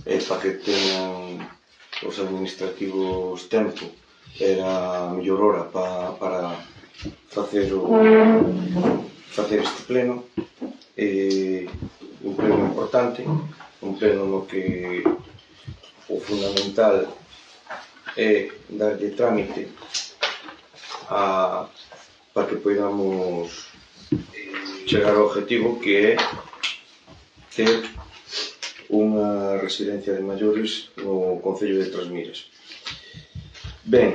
e para que teñan os administrativos tempo, era a mellor hora para facer este pleno. Un pleno importante, un pleno no que o fundamental é darlle trámite para que podamos chegar ao objetivo que é ter unha residencia de maiores no concello de Trasmiras. Ben,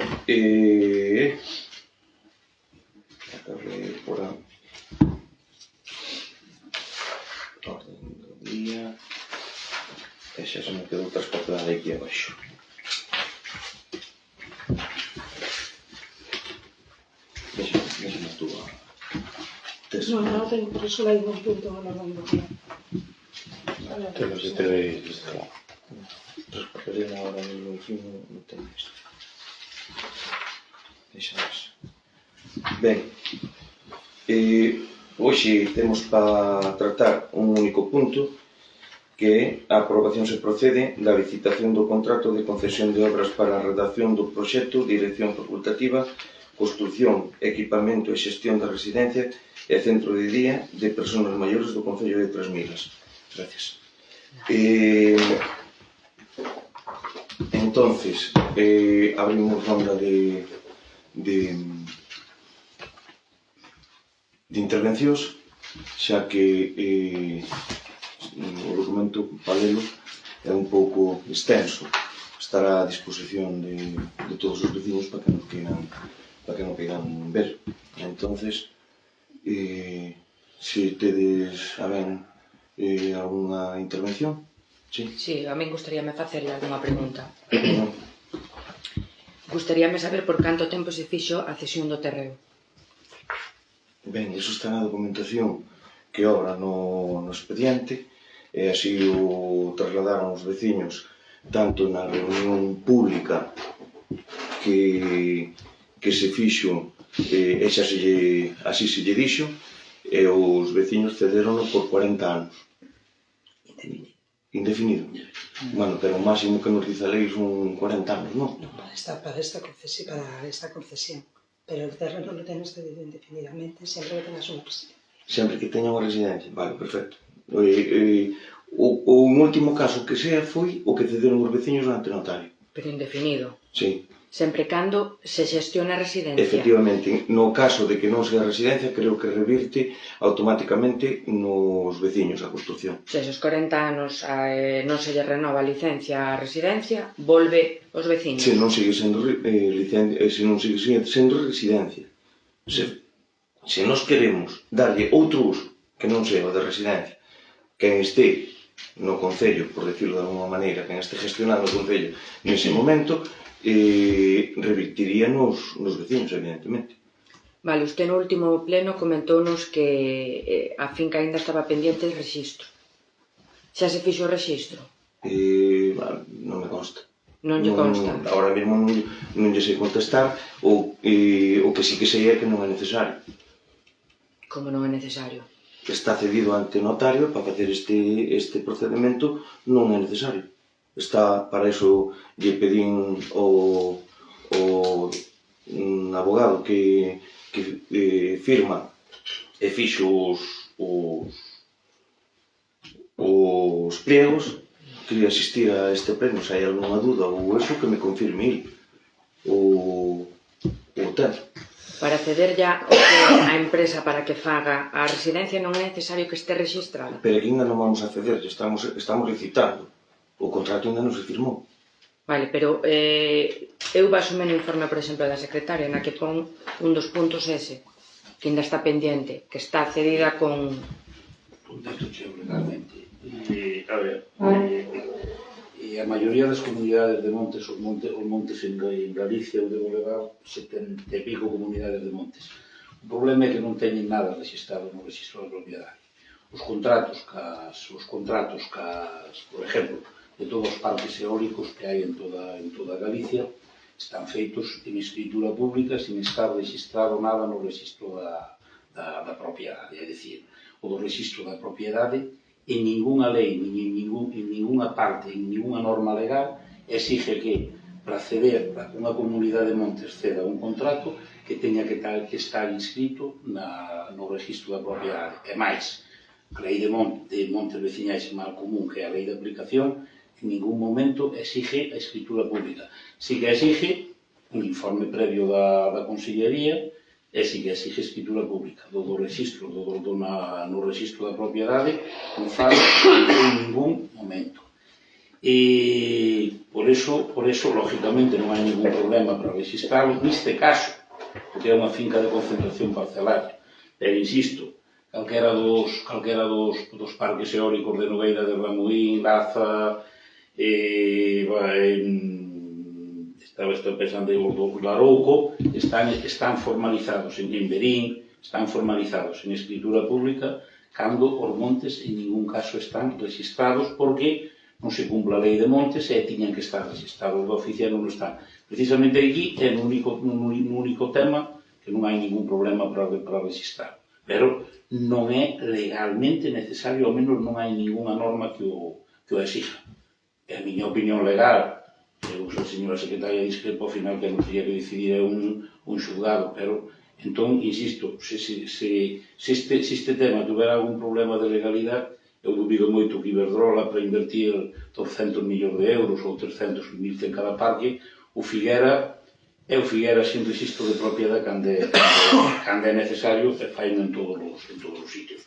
por a orden do día, e xa se me quedou traspapelada aquí abaixo. Déxame tú a... Non tengo, por iso leio un punto no orden do día. Tengo que tener Traspapelada ahora mismo encima, non tengo isto. Deixamos. Ben, hoxe temos para tratar un único punto, que é a aprobación se procede da licitación do contrato de concesión de obras para a redacción do proxecto, dirección facultativa, construción, equipamento e xestión da residencia e centro de día de persoas maiores do concello de Trasmiras. Gracias. Entonces, abrimos ronda de intervencións, xa que o documento paralelo é un pouco extenso. Estará a disposición de todos os vecinos para que non queiran ver. Entonces, se tedes a ben algunha intervención? Sí? Sí, a min gustaríame facerle algunha pregunta. Gustaríame saber por canto tempo se fixo a cesión do terreo. Ben, iso está na documentación que obra no expediente, e así o trasladaron os veciños tanto na reunión pública que se fixo, e xa así se lle dixo, e os veciños cederono por 40 anos. Indefinido. Bueno, pero o máximo que nos dice a lei son 40 anos, non? Non, para esta concesión. Pero el terreno lo tienes cedido indefinidamente siempre que tengas unha residencia. Sempre que teña unha residencia, vale, perfecto. O último caso que sea foi o que cederon os veciños ante notario. Pero indefinido. Sí. Sempre cando se xestiona a residencia. Efectivamente, no caso de que non sea residencia, creo que revirte automáticamente nos veciños a construcción. Se esos 40 anos non se lle renova a licencia a residencia, volve os veciños. Se non sigue sendo residencia. Se nos queremos darlle outro uso que non sea o de residencia, quen este no concello, por decirlo de alguma maneira, quen este gestionando o concello nese momento, revirtiría nos veciños, evidentemente. Vale, usted no último pleno comentounos que a finca aínda estaba pendiente de rexistro. Xa se fixo o rexistro? Non me consta. Non lle consta? Ahora mesmo non lle sei contestar, o que sí que sei é que non é necesario. Como non é necesario? Está cedido ante notario para facer este procedimento, non é necesario. Está, para iso lle pedín ao abogado que firma e fixo os pliegos. Quería asistir a este pleno, se hai algunha dúda ou eso, que me confirme o hotel. Para ceder ya a empresa para que faga a residencia non é necesario que este registrado? Pero aquí ainda non vamos a ceder, estamos licitando. O contrato ainda non se firmou. Vale, pero eu baso no informe, por exemplo, da secretaria, na que pon un dos puntos ese, que ainda está pendiente, que está cedida con... Contesto legalmente. A ver, a maioría das comunidades de montes, os montes en Galicia, eu devo levar 70 e pico comunidades de montes. O problema é que non teñen nada registrado no registro da propiedade. Os contratos, por exemplo, de todos os parques eólicos que hai en toda Galicia, están feitos en escritura pública sin estar registrado nada no registro da propiedade. É dicir, o do registro da propiedade en ninguna lei, en ninguna parte, en ninguna norma legal, exige que para ceder a unha comunidade de montes ceda un contrato que teña que estar inscrito no registro da propiedade. E máis, a lei de montes veciñais e mal común, que é a lei de aplicación, en ningún momento exige a escritura pública. Si que exige un informe previo da Consellería e si que exige escritura pública do registro, no registro da propiedade, non fala en ningún momento. E por eso, lógicamente, non hai ningún problema para registrarlo neste caso, porque é unha finca de concentración parcelaria. Pero, insisto, calquera dos parques eólicos de Nogueira de Ramuín, Laza, estaba pensando en do Larouco, están formalizados en Berín, están formalizados en escritura pública, cando os montes en ningún caso están registrados porque non se cumpre a lei de montes e tiñan que estar registrados do oficial, non están. Precisamente aquí é un único tema que non hai ningún problema para registrar. Pero non é legalmente necesario, ao menos non hai ninguna norma que o exija. É a miña opinión legal. A señora secretaria discrepa ao final que non teria que decidir é un xulgado, pero entón, insisto, se este tema tuvera algún problema de legalidade, eu dubido moito que Iberdrola, para invertir 200 millóns de euros ou 300 que invirte en cada parque, o Figuera sin registro de propiedade cando é necesario e faino en todos os sitios.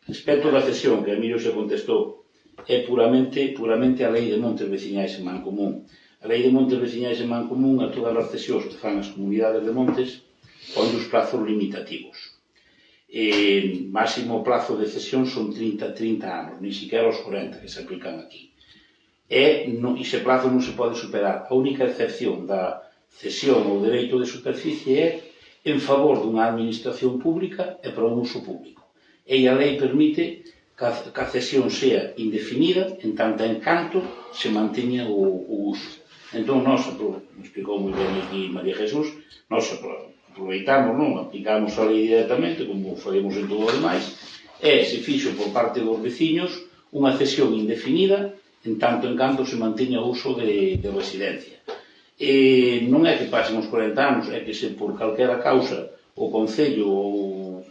Respecto da cesión, que a Emilio se contestou, é puramente a lei de montes veciñais en Mancomún. A lei de montes veciñais en Mancomún, a todas as cesións que fan as comunidades de montes, pon os plazos limitativos. O máximo plazo de cesión son 30 anos, ni siquiera os 40 que se aplican aquí. E ese plazo non se pode superar. A única excepción da cesión ou dereito de superficie é en favor dunha administración pública e para un uso público. E a lei permite que a cesión sea indefinida en tanto en canto se manteña o uso. Entón, nos explicou moi ben aquí María Jesús, nos aproveitamos, non? Aplicamos a lei directamente, como faremos en todo o demais, e se fixo por parte dos veciños unha cesión indefinida en tanto en canto se manteña o uso de residencia. E non é que pasen os 40 anos, é que se por calquera causa o Concello ou,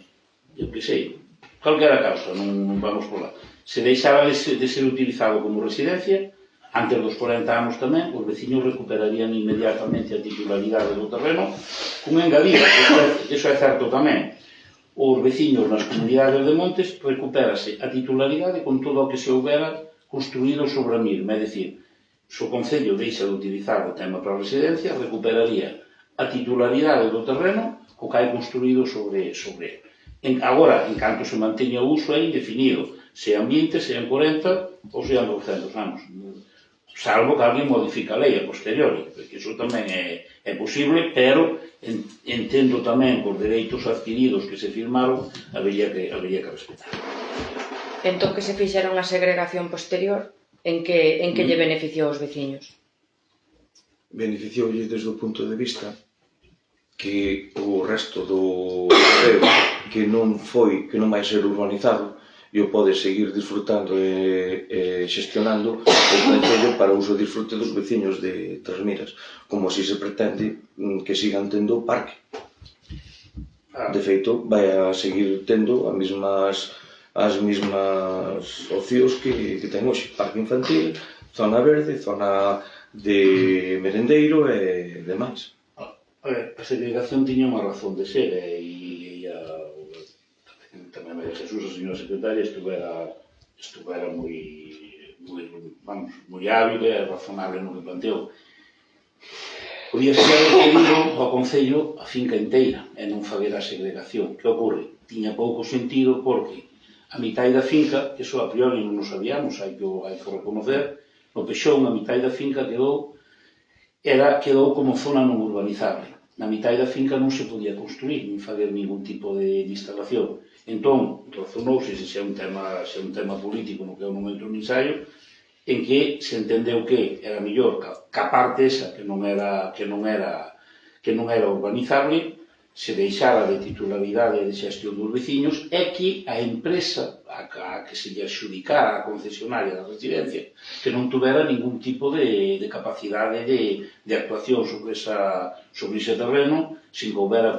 eu que sei, calquera causa, non vamos por lá, se deixara de ser utilizado como residencia, antes dos 40 anos tamén, os veciños recuperarían inmediatamente a titularidade do terreno, con engadido, que iso é certo tamén. Os veciños nas comunidades de montes recupérase a titularidade con todo o que se houbera construído sobre a mesma, é dicir, se o Concello deixa de utilizar o tema para a residencia, recuperaría a titularidade do terreno co que hai construído sobre ele. Agora, en canto se manteña o uso, é indefinido, sean 20, sean 40 ou sean 200 anos. Salvo que alguén modifica a lei a posteriori, porque iso tamén é posible, pero entendo tamén que os dereitos adquiridos que se firmaron habería que respetar. Entón, que se fixera unha segregación posterior, en que lle beneficiou aos veciños? Beneficioulle desde o punto de vista que o resto do terreo que non vai ser urbanizado e o pode seguir disfrutando e xestionando o Concello para uso e disfrute dos veciños de Trasmiras, como así se pretende que sigan tendo o parque. De feito, vai a seguir tendo as mesmas opcións que ten hoxe, parque infantil, zona verde, zona de merendeiro e demais. A segregación tiña unha razón de ser e tamén María Jesús, a señora secretaria, estuvera moi hábil e razonable no que planteou. Podía ser referido ao Concello a finca inteira e non faber a segregación. Que ocorre? Tiña pouco sentido porque a mitad da finca, que iso a priori non o sabíamos, hai que reconocer, no Pexón a mitad da finca quedou como zona non urbanizable. Na mitad da finca non se podía construir, nin fazer ningún tipo de instalación. Entón, razonouse, se é un tema político no que eu non entro no ensaio, en que se entendeu que era mellor que a parte esa que non era urbanizable se deixara de titularidade e de xestión dos veciños é que a empresa a que se lle adxudicara a concesionaria da residencia que non tuvera ningún tipo de capacidade de actuación sobre ese terreno sin que houbera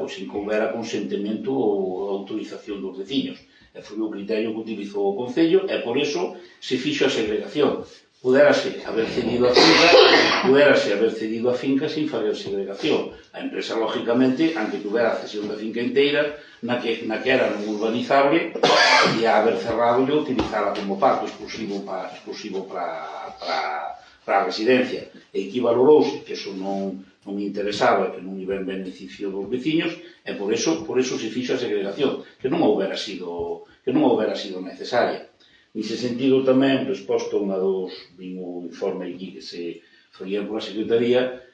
consentimento ou autorización dos veciños. E foi o criterio que utilizou o Concello e por iso se fixo a segregación. Puderase haber cedido a finca sin fazer segregación. A empresa, lógicamente, aunque tuvera a cesión da finca inteira, na que era non urbanizable, podía haber cerrado e utilizarla como parque exclusivo para a residencia. E aquí valorouse que eso non interesaba, que non iba en beneficio dos veciños, e por eso se fixo a segregación, que non houbera sido necesaria. Nese sentido tamén, resposto a unha dos informe aquí que se faría pola Secretaría,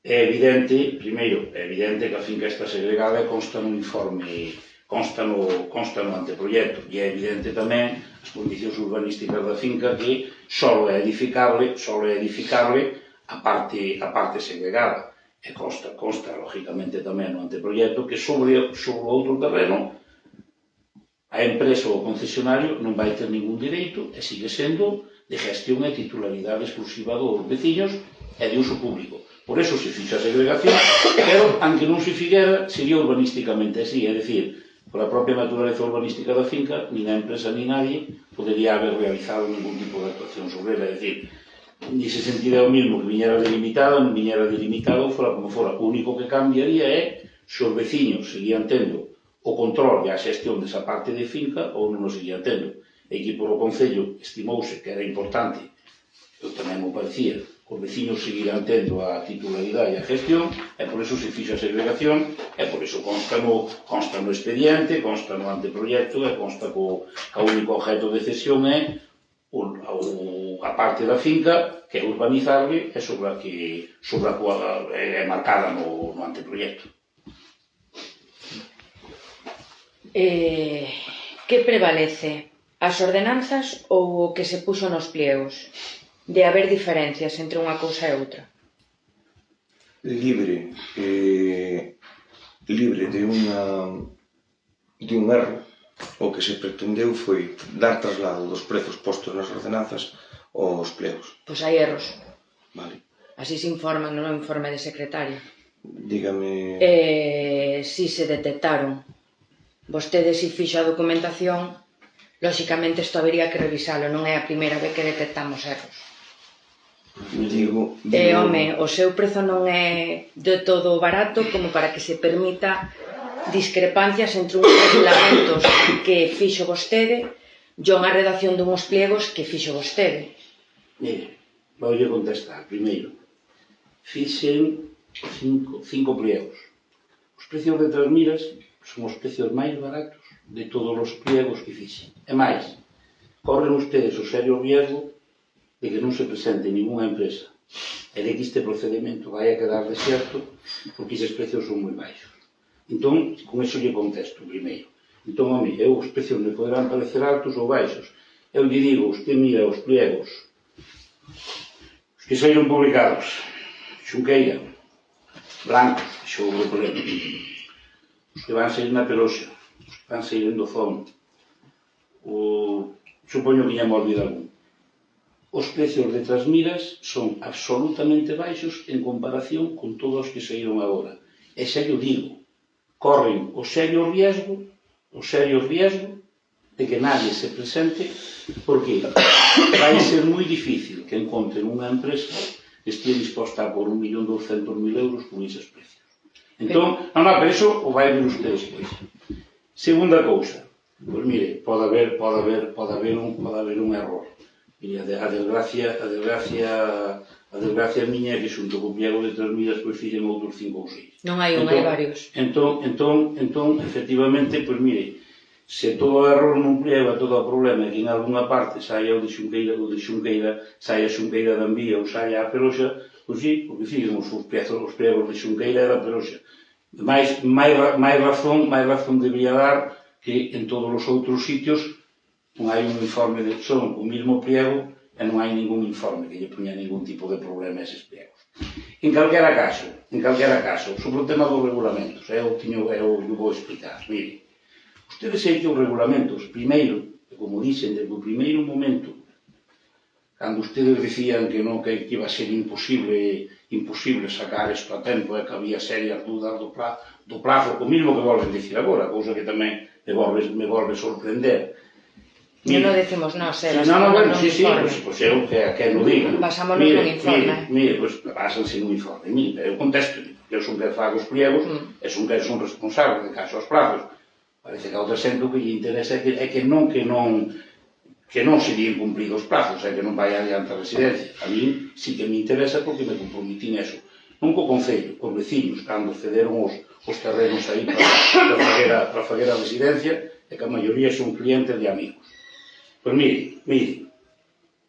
é evidente, primeiro, que a finca está segregada e consta no informe, consta no anteproyecto, e é evidente tamén as condicións urbanísticas da finca que só é edificable a parte segregada. E consta, lógicamente, tamén no anteproyecto que sobre o outro terreno a empresa ou o concesionario non vai ter ningún direito e sigue sendo de gestión e titularidade exclusiva dos veciños e de uso público. Por eso se fixa a segregación, pero, aunque non se fixera, sería urbanísticamente así, é dicir, pola propia naturaleza urbanística da finca, nin a empresa nin nadie podería haber realizado ningún tipo de actuación sobre ela, é dicir, nese sentido é o mismo que viñera delimitada, non viñera delimitado, fora como fora. O único que cambiaría é se os veciños seguían tendo o control e a xestión desa parte de finca ou non o seguían tendo. E que polo Concello estimouse que era importante, eu tamén me parecía, que os veciños seguirán tendo a titularidade e a gestión, e por eso se fixa a segregación, e por eso consta no expediente, consta no anteproyecto, e consta que o único objeto de cesión é a parte da finca que é urbanizable e sobre a cual é marcada no anteproyecto. Que prevalece? As ordenanzas ou o que se puxo nos pliegos? De haber diferencias entre unha cousa e outra? Libre de un erro, o que se pretendeu foi dar traslado dos prezos postos nas ordenanzas aos pliegos. Pois hai erros. Vale. Así se informan no informe de secretaria. Dígame... Si se detectaron. Vostede si fixo a documentación, lóxicamente isto habería que revisalo, non é a primeira vez que detectamos erros. Home, o seu prezo non é de todo barato como para que se permita discrepancias entre uns regulamentos que fixo vostede e unha redacción dunhos pliegos que fixo vostede. Mire, voulle contestar. Primeiro, fixen 5 pliegos. Os precios de Trasmiras son os precios máis baratos de todos os pliegos que fixen. E máis, corren ustedes o serio riesgo de que non se presente ninguna empresa e de que este procedimento vai a quedar desierto porque eses precios son moi baixos. Entón, con iso lle contesto primeiro. Entón, home, os precios me poderán parecer altos ou baixos. Eu lle digo, usted mira os pliegos, os que saíron publicados, Xunqueira, blancos, xo o problema. Os que van sair na Peroxa, os que van sair en Dozón, supoño que lle me olvido algún. Os precios de Trasmiras son absolutamente baixos en comparación con todos os que saíron agora. E xa yo digo, corren o serio riesgo de que nadie se presente porque vai ser moi difícil que encontren unha empresa que estea disposta a por 1.200.000 euros con eses precios. Entón, pero iso o vai ver ustedes depois. Segunda cousa, pois mire, pode haber un error. Mire, a desgracia miña é que xunto co pliego de Trasmiras pois fixen outros 5 ou 6. Non hai un, hai varios. Entón, efectivamente, pois mire, se todo o error non pliego e todo o problema é que en algunha parte saia o de Xunqueira, saia a Xunqueira da Envía ou saia a Peroxa, pois sí, porque fixen os pliegos de Xunqueira e da Peroxa. máis razón debería dar que en todos os outros sitios non hai un informe de son o mismo pliego e non hai ningún informe que lle poña ningún tipo de problema a eses pliegos. En calquera caso, sobre o tema dos regulamentos, eu vou explicar. Mire, ustedes hai que os regulamentos, primeiro, como dicen, desde o primeiro momento, cando ustedes decían que non, que iba a ser imposible sacar isto a tempo e que había serias dudas do plazo, o mismo que volven dicir agora, cousa que tamén me volve sorprender. Non o decimos nós, bueno, sí, pois eu que non diga. Basámonos nun informe. Mire, pois basanse nun informe. Mire, eu contesto, eu son que fago os pliegos, e son que son responsable de caso aos plazos. Parece que a outra xente o que lle interesa é que non se lle cumplido os plazos, é que non vai adiante a residencia. A mí sí que me interesa porque me comprometí neso. Non co Concello, cos veciños, cando cederon os terrenos aí para fazer a residencia, e que a maioría son clientes de amigos. Pois mire,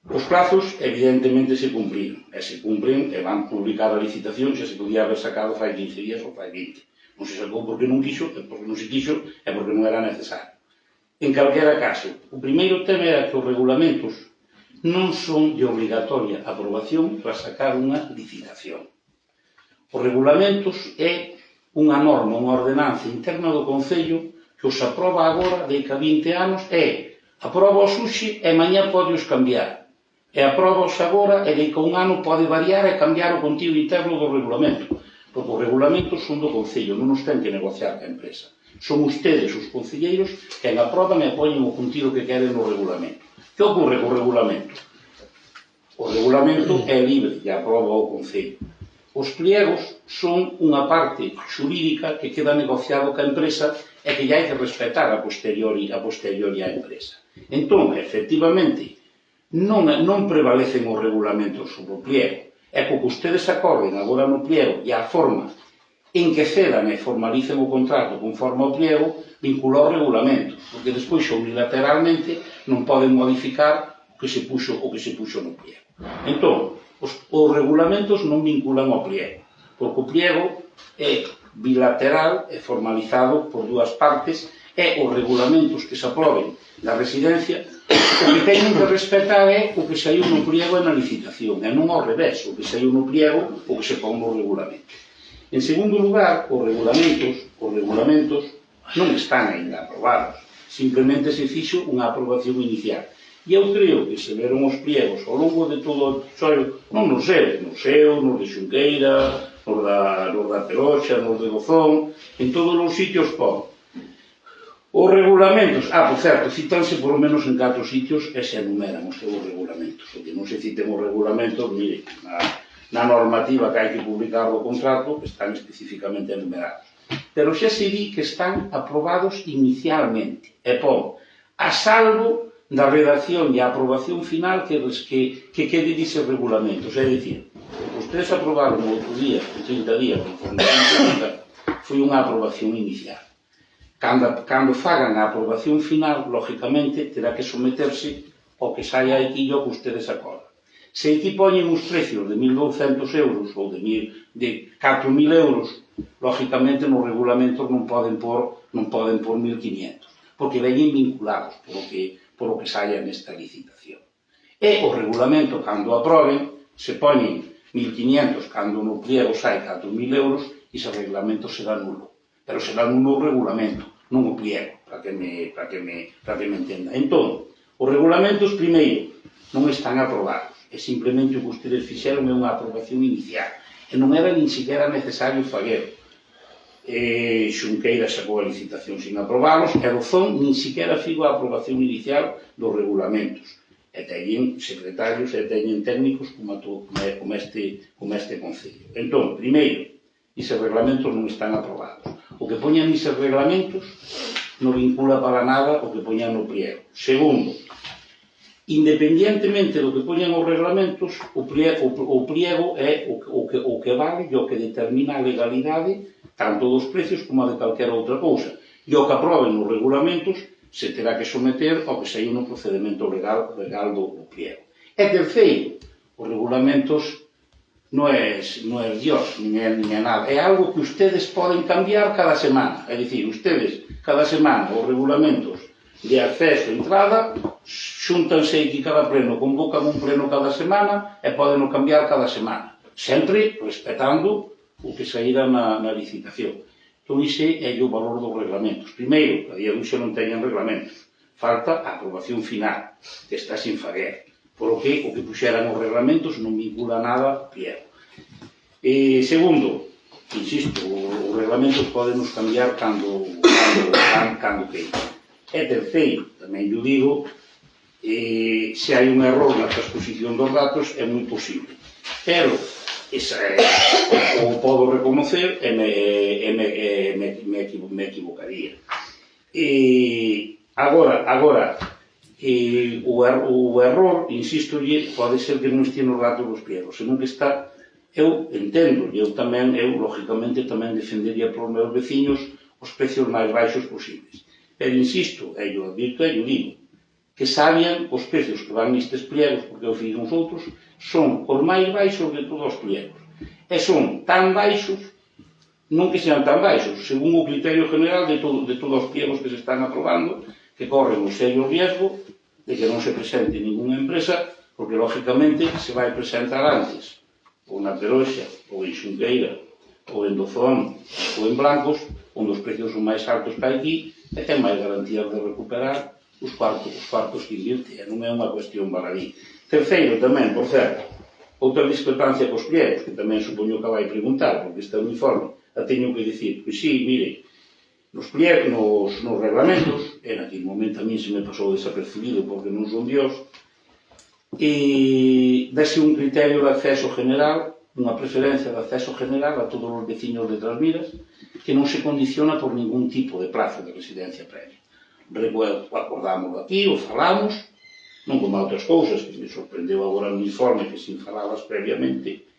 os plazos evidentemente se cumpriron, e se cumpren e van publicar a licitación, xa se podía haber sacado fai 15 días ou fai 20. Non se sacou porque non quixo, e porque non se quixo, e porque non era necesario. En calquera caso, o primeiro tema era que os regulamentos non son de obrigatoria aprobación para sacar unha licitación. Os regulamentos é unha norma, unha ordenanza interna do Concello que os aproba agora de que a 20 anos aproba os hoxe e mañá pode os cambiar. E aproba os agora e de que un ano pode variar e cambiar o contido interno do regulamento. Porque os regulamentos son do Concello, non os ten que negociar ca empresa. Son ustedes, os concelleiros, que aproban e poñen o contido que queren no regulamento. Que ocorre co regulamento? O regulamento é libre e aproba o Concello. Os pliegos son unha parte xurídica que queda negociado ca empresa e que hai que respetar a posteriori a empresa. Entón, efectivamente, non prevalecen os regulamentos sobre o pliego. É porque ustedes acorden agora no pliego e a forma en que cedan e formalicen o contrato conforme ao pliego vincula ao regulamento, porque despois unilateralmente non poden modificar o que se puxo no pliego. Entón, os regulamentos non vinculan ao pliego, porque o pliego é bilateral e formalizado por dúas partes e os regulamentos que se aproben da residencia o que teñen que respetar é o que saiu no pliego e na licitación, e non ao revés, o que saiu no pliego o que se pon no regulamento. En segundo lugar, os regulamentos non están ainda aprobados, simplemente se fixo unha aprobación inicial. E eu creo que se leron os pliegos ao longo de todo o episodio, non nos seu, nos de Xunqueira, nos da Peroxa, nos de Gozón, en todos os sitios pon. Os regulamentos, por certo, citanse por lo menos en 4 sitios e se enumeran os seus regulamentos. O que non se citen os regulamentos, mire, na normativa que hai que publicar o contrato están especificamente enumerados. Pero xa se di que están aprobados inicialmente e pon a salvo da redacción e a aprobación final que quede dices regulamentos. É dicir, ustedes aprobaron o outro día, en 30 días, foi unha aprobación inicial. Cando fagan a aprobación final, lógicamente, terá que someterse ao que saia aquí o que ustedes acordan. Se aquí poñen os precios de 1.200 euros ou de 4.000 euros, lógicamente nos regulamentos non poden pôr 1.500, porque veñen vinculados por o que saia nesta licitación. E o regulamento, cando aproben, se poñen 1.500, cando no pliego sai 4.000 euros, e ese reglamento será nulo. Pero será nulo o regulamento, non o pliego, para que me entenda. Entón, os regulamentos, primeiro, non están aprobados. É simplemente o que ustedes fixeron é unha aprobación inicial. E non era nin siquiera necesario faguero. Xunqueira sacou a licitación sin aprobalos, e Rozón nin siquiera figo a aprobación inicial dos regulamentos. E teñen secretarios e teñen técnicos como este Concello. Entón, primeiro, eses reglamentos non están aprobados. O que poñan eses reglamentos non vincula para nada o que poñan no pliego. Segundo, independientemente do que poñan os reglamentos, o pliego é o que vale e o que determina a legalidade tanto dos precios como a de calquera outra cousa. E o que aproben os regulamentos se terá que someter ao que saiu no procedimento legal do pliego. E terceiro, os regulamentos non é Dios, nin é nada. É algo que ustedes poden cambiar cada semana. É dicir, ustedes, cada semana, os regulamentos de acceso e entrada, xúntanse aquí cada pleno, convocan un pleno cada semana e poden cambiar cada semana. sempre respetando o que saíra na licitación. Entón, ese é o valor dos reglamentos. Primeiro, a día de hoxe non teñen reglamentos. Falta a aprobación final, que está sin faguer. Por o que puxeran os reglamentos non vincula nada a pliego. Segundo, insisto, os reglamentos podenos cambiar cando queiran. E terceiro, tamén eu digo, se hai un error na transposición dos datos é moi posible. Pero, o podo reconocer e me equivocaría. Agora, o error, insisto, pode ser que non estea nos datos dos pliegos, senón que está, eu entendo, eu lógicamente tamén defendería para os meus veciños os precios máis baixos posibles. Pero insisto, eu advirto e eu digo, que sabian os precios que van nestes pliegos, porque eu fiz uns outros, son os máis baixos de todos os pliegos. E son tan baixos, non que sean tan baixos, según o criterio general de todos os pliegos que se están aprobando, que corren o serio riesgo de que non se presente ninguna empresa, porque lógicamente se vai presentar antes, ou na Peroxa, ou en Xunqueira, ou en Dozón, ou en Blancos, onde os precios son máis altos que aquí, e ten máis garantías de recuperar os cuartos que invirte, non é unha cuestión baladí. Terceiro, tamén, por certo, outra discrepancia cos pliegos, que tamén supoño que vai preguntar, porque está no informe, a teño que dicir, pois sí, mire, nos reglamentos, e naquele momento a mí se me pasou desapercibido porque non son Dios, e dase un criterio de acceso general, unha preferencia de acceso general a todos os veciños de Trasmiras, que non se condiciona por ningún tipo de plazo de residencia previa. Acordamos aquí, o falamos, non como outras cousas, que me sorprendeu agora no informe, que sin falalas previamente,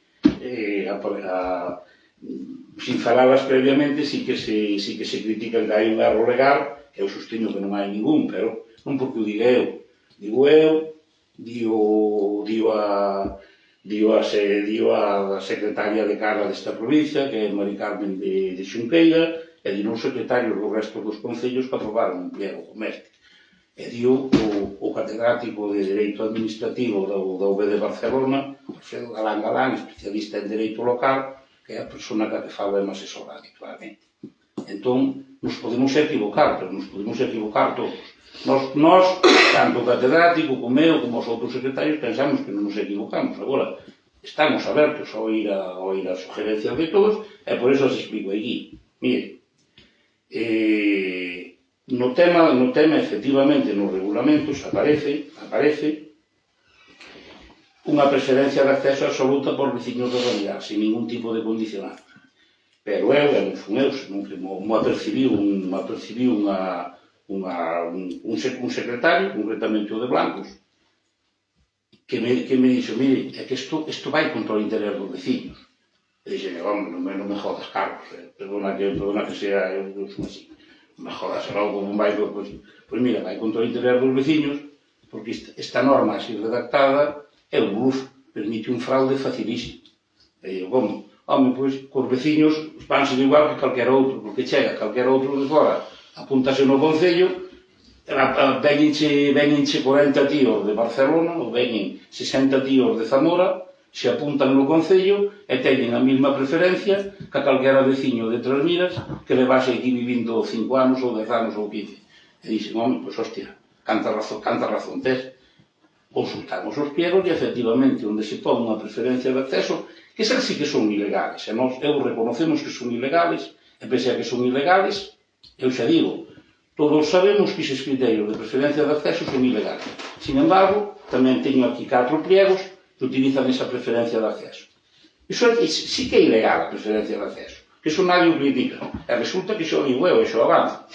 sí que se critican que hai un erro legal, que eu sosteño que non hai ningún, pero non porque o digo eu, digo a secretaria de Carla desta provincia, que é Mari Carmen de Xunqueira, e diu os secretarios do resto dos concellos que aprobaron un pliego doméstico. E diu o catedrático de Dereito Administrativo da UB de Barcelona, Alfredo Galán, especialista en Dereito Local, que é a persona que fala en asesor habitualmente. Entón, nos podemos equivocar, pero nos podemos equivocar todos. Nós, tanto o catedrático como eu, como os outros secretarios, pensamos que non nos equivocamos. Agora, estamos abertos a oír as sugerencias de todos, e por eso as explico aquí. Mire, no tema, efectivamente, nos regulamentos aparece unha preferencia de acceso absoluta por veciños de realidade, sin ningún tipo de condicionante. Pero non fun eu, senón que mo apercibiu un secretario, concretamente o de Blancos, que me dixo, mire, é que isto vai contra o interés dos veciños. E dixen, home, non me jodas, Carlos, perdona que sea, eu son así, non me jodas, algo como vai, pois mira, vai contra o interés dos veciños, porque esta norma así redactada é un bluff, permite un fraude facilísimo. E digo, como? Home, pois, cos veciños vanse igual que calquera outro, porque chega calquera outro de fora, apúntase no concello, venenche 40 tíos de Barcelona, ou venen 60 tíos de Zamora, se apuntan no concello e teñen a mesma preferencia que a calquera veciño de Trasmiras que levase aquí vivindo 5 anos ou 10 anos ou 15. E dixen, home, pois hostia, canta razón tes. Consultamos os pliegos e efectivamente onde se pon unha preferencia de acceso, que esas sí que son ilegales, e nós reconocemos que son ilegales, e pese a que son ilegales, eu xa digo, todos sabemos que esos criterios de preferencia de acceso son ilegales. Sin embargo, tamén teño aquí 4 pliegos que utilizan esa preferencia de acceso. Iso sí que é ilegal, a preferencia de acceso, que iso nadie o critica. E resulta que xo digo eu, e xo avanzo.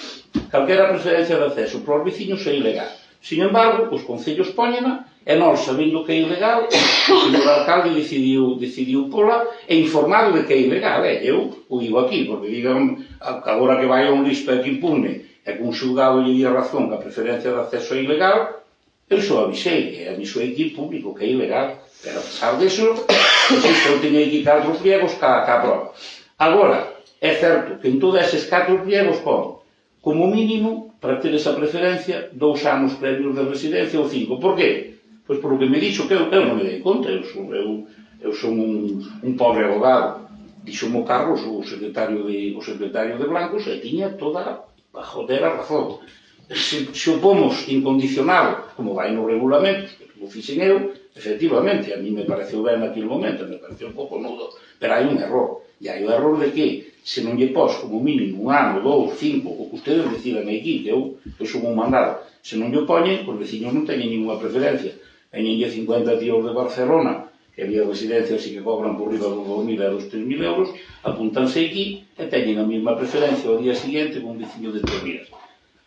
Calquera preferencia de acceso para os veciños é ilegal. Sin embargo, os concellos póñena, e nós, sabendo que é ilegal, o señor alcalde decidiu pola, e informado de que é ilegal. Eu o digo aquí, porque digan, agora que vai a un listo e que impune, e que un xulgado lle di a razón que a preferencia de acceso é ilegal, eu só avisei, e avisei aquí público que é ilegal. Pero a pesar disso, eu teño aquí 4 pliegos que aproba. Agora, é certo que en todos eses 4 pliegos pon, como mínimo, para ter esa preferencia, 2 anos previos de residencia ou 5. Por qué? Pois por o que me dixo que eu non me dei conta. Eu eu son un pobre abogado. Dixo-mo Carlos, o secretario de Blancos, e tiña toda a jodera razón. Se o pomos incondicionado, como vai no regulamento, que o fixen eu, efectivamente, a mí me pareceu ben naquele momento, me pareceu un pouco nudo, pero hai un error. E hai o error de que, se non lle pos como mínimo 1 ano, 2, 5, o que ustedes decidan aquí, que eu son un mandado, se non lle poñen, os veciños non teñen ninguna preferencia. Veñenlle 50 tíos de Barcelona, que había residencias e que cobran por riba dos 2.000 euros, 3.000 euros, apúntanse aquí e teñen a mesma preferencia ao día seguinte con un veciño de 3.000.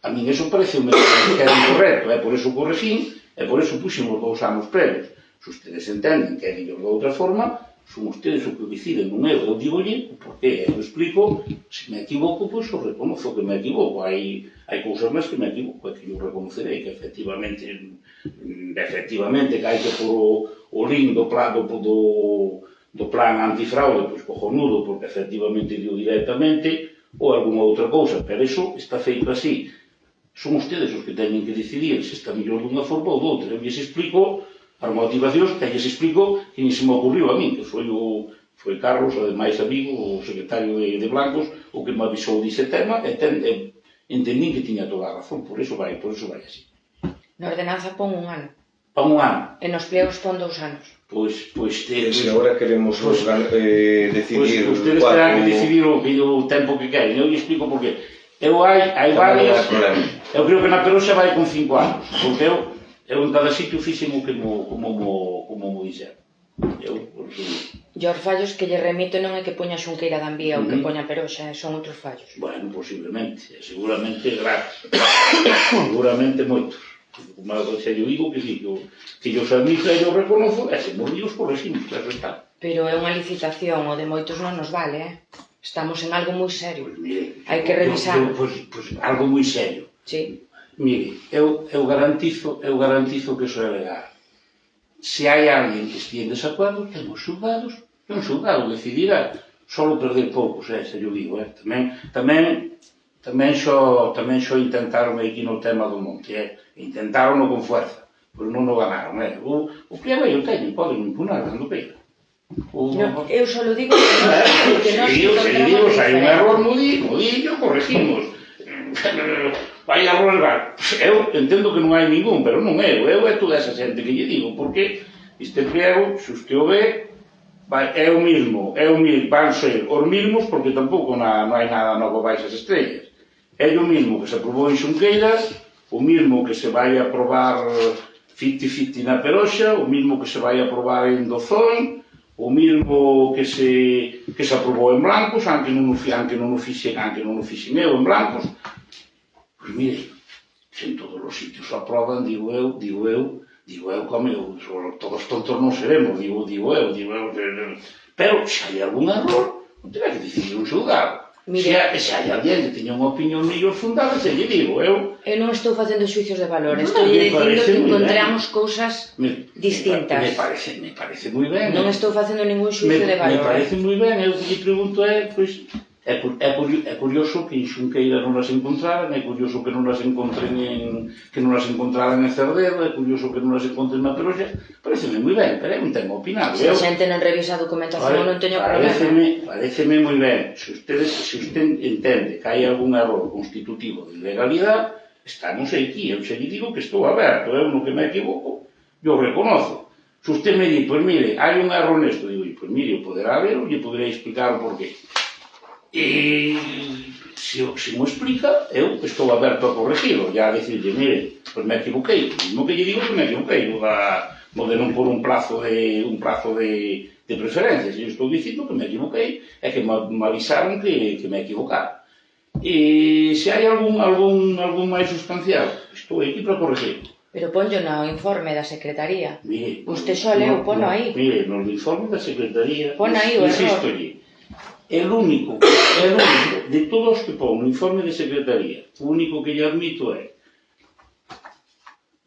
A mí eso parece que era incorrecto, por eso corregín, e por eso puxemos 2 anos previos. Se ustedes entenden que é mellor de outra forma, son ustedes o que deciden, non eu digolle, porque eu explico, se me equivoco, pois eu reconozo que me equivoco, hai cousas máis que me equivoco, e que eu reconocerei que efectivamente que hai que pôr o link do plan antifraude, pois cojonudo, porque efectivamente dio directamente, ou alguna outra cousa, pero iso está feito así. Son ustedes os que teñen que decidir se está mellor dunha forma ou doutra. Eu lles explico as motivacións que lles explico que ni se me ocurriu a min, que foi Carlos, ademais amigo, o secretario de Blancos, o que me avisou dice tema, e entendín que tiña toda a razón, por iso vai así. Na ordenanza pon 1 ano. Pon 1 ano. E nos pliegos pon 2 anos. Se agora queremos decidir... Pois ustedes terán que decidir o tempo que queren. Eu lhe explico por qué. Hai varias... Eu creo que na Peroxa vai con 5 anos, porque eu en cada sitio fixen o como mo dixeron. E os fallos que lle remito non é que poña Xunqueira da Envía ou que poña Peroxa, son outros fallos. Bueno, posiblemente, seguramente graves, seguramente moitos. Como xa eu digo que si, que os admito e eu reconozo, e se morri os corregimos, claro está. Pero é unha licitación, o de moitos non nos vale, Estamos en algo moi serio. Pois mire, hai que revisar. Pois algo moi serio. Sí. Mire, eu garantizo que iso é legal. Se hai alguén que estea en desacuerdo, temos xulgados, e un xulgado decidirá. Solo perder poucos, se yo digo, Tamén xo intentaron aquí no tema do monte, intentaron con fuerza, pero non o ganaron, O que é eu teño, poden impunar, dando pena. Eu só lo digo que nós encontramos hai un error no dillo, corregimos. Vai error, eu entendo que non hai ningún, pero non é toda esa xente que lle digo, porque este pliego, se usted o ve, é o mismo, van ser os mismos, porque tampouco non hai nada novo baixas estrellas. É o mismo que se aprobou en Xunqueiras, o mismo que se vai aprobar 50-50 na Peroxa, o mismo que se vai aprobar en Dozón, o mismo que se aprobou en Blancos, aunque non o fixen eu en Blancos. Pois mire, se en todos os sitios o aproban, digo eu, como todos tontos non seremos, digo eu. Pero se hai algún error, non terá que decidir un xulgado. Se hai alguén que teña unha opinión mellor fundada, se lle digo eu. Eu non estou facendo xuicios de valor, estou dicindo que encontramos cousas distintas. Me parece moi ben. Non estou facendo ningún xuicio de valor. Me parece moi ben, eu que lle pregunto é curioso que en Xunqueira non as encontraran, é curioso que non as encontraran en Cerdedo, é curioso que non as encontren na Peroxa, pareceme moi ben, pero é un tema opinado. Se a xente non revisa a documentación, non teño problema. Pareceme moi ben, se usted entende que hai algún error constitutivo de ilegalidade, estamos aquí, eu xe lle digo que estou aberto, eu no que me equivoco, eu reconozo. Se usted me di, pois mire, hai un error nesto, digo, pois mire, eu poderá ver, ou lle poderei explicar o porqué. E se mo explica, eu estou aberto a corregirlo, ya a decirle, mire, pois me equivoquei, mesmo que lle digo que me equivoquei, o de non por un plazo de preferencia, se eu estou dicindo que me equivoquei, é que me avisaron que me equivocara. E se hai algún máis sustancial, estou aquí para corregirlo. Pero ponlo no informe da Secretaría. Mire, usted só leu, pono aí. Mire, no informe da Secretaría, pon aí o error. Insisto-lle, el único de todos que pon no informe de Secretaría, o único que lle admito é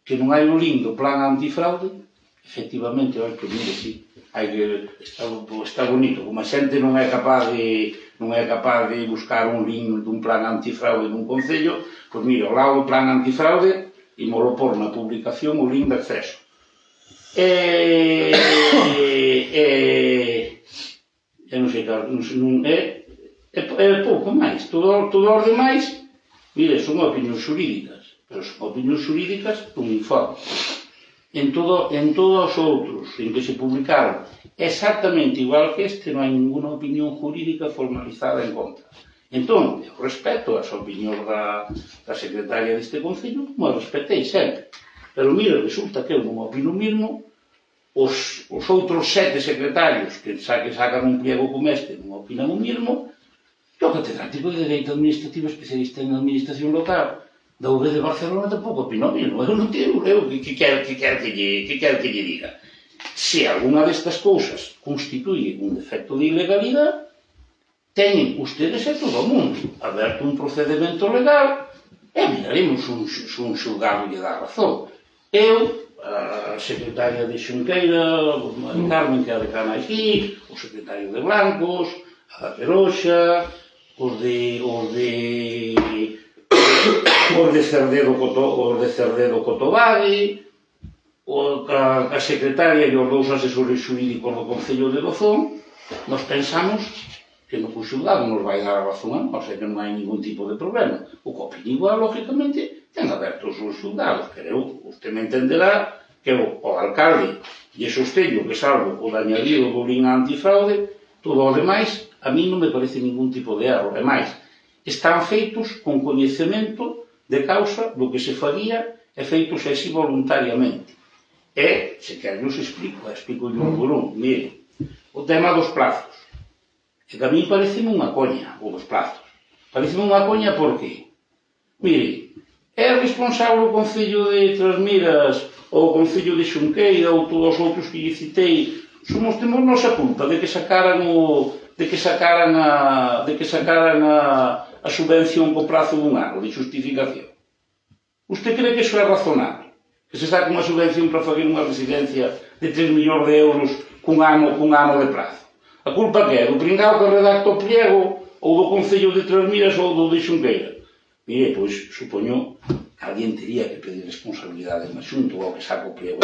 que non hai o link do plan antifraude. Efectivamente, que mire, sí, está bonito, como a xente non é capaz de buscar un link dun plan antifraude nun concello, pois mire, ao lado do plan antifraude, imolo por na publicación o link de acceso. non sei, é pouco máis. Todo os demais, mire, son opinións xurídicas, pero son opinións xurídicas un informe. En todos os outros en que se publicaron exactamente igual que este, non hai ninguna opinión jurídica formalizada en contra. Entón, eu respeto as opinións da secretaria deste Concello, como eu respetei sempre. Pero, mire, resulta que eu non opino mesmo, os outros 7 secretarios que sacan un pliego como este non opinan o mesmo, e o catedrático de Dereito Administrativo especialista en Administración Local da UB de Barcelona tampouco opina o mesmo. Eu non teño, que quero que lle diga. Se algunha destas cousas constituye un defecto de ilegalidade, teñen ustedes e todo o mundo aberto un procedimento legal e miraremos un xulgado lle dá razón. Eu, a secretaria de Xunqueira, a Carmen, que é a decana aquí, o secretario de Blancos, a da Peroxa, os de Cerdedo Cotobade, a secretaria e os 2 asesores xurídicos do Concello de Dozón. Nos pensamos que no xulgado nos vai dar a razón a nós, que non hai ningún tipo de problema. O que opina igual, lógicamente, ten abertos os xulgados, pero usted me entenderá que o alcalde e sosteño que salvo o dañadido do link antifraude, todo o demais, a mí non me parece ningún tipo de erro. E máis, están feitos con coñecemento de causa do que se faría e feitos así voluntariamente. E, se quer, eu explico un por un. Mire, o tema dos plazos. E que a mí pareceme unha coña, o dos plazos. Pareceme unha coña porque, mire, é responsable o Concello de Trasmiras ou o Concello de Xunqueira ou todos os outros que lle citei, temos nosa culpa de que sacaran a subvención co prazo dun ano de justificación. Usted cree que iso é razonable? Que se saca unha subvención para fazer unha residencia de 3 millóns de euros cun ano de prazo? A culpa que é do pringao que redacta o pliego ou do Concello de Trasmiras ou do de Xunqueira? Mire, pois, supoño que alguén tería que pedir responsabilidade na xunto ao que saca o pliego.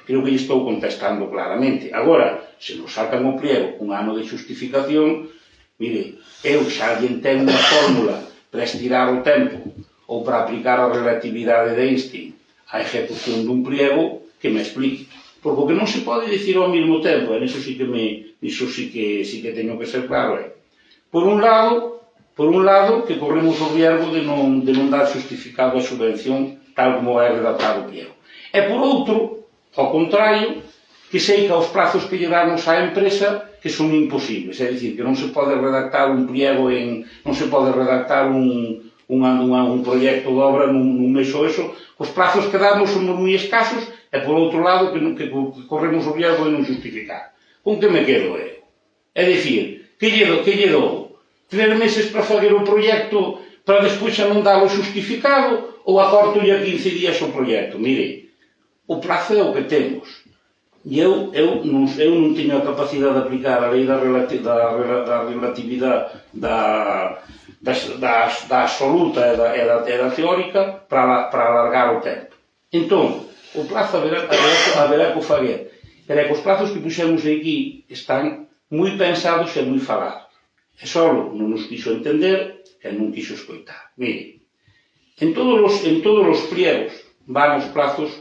Creo que lle estou contestando claramente. Agora, se nos sacan o pliego cun ano de justificación, mire, eu xa alguén ten unha fórmula para estirar o tempo ou para aplicar a relatividade de Einstein á execución dun pliego que me explique. Porque o que non se pode dicir ao mesmo tempo, e niso sí que teño que ser claro, é, por un lado, que corremos o riesgo de non dar justificado a subvención tal como é redactado o pliego. E por outro, ao contrario, que sei que aos plazos que lle damos á empresa que son imposibles, é dicir, que non se pode redactar un pliego non se pode redactar un proxecto de obra nun mes ou eso, os plazos que damos son moi escasos e por outro lado que corremos o riesgo de non justificar. Con que me quedo eu? É dicir, que lle dou? 3 meses para fazer o proxecto para despois xa non dalo justificado ou acorto a 15 días o proxecto? Mire, o prazo é o que temos. E eu non teño a capacidade de aplicar a lei da relatividade da absoluta e da teórica para alargar o tempo. Entón, o plazo haberá que o fazer. Pero é que os plazos que puxemos aquí están moi pensados e moi falados. E só non nos quixo entender e non quixo escoitar. Mire, en todos os pliegos van os plazos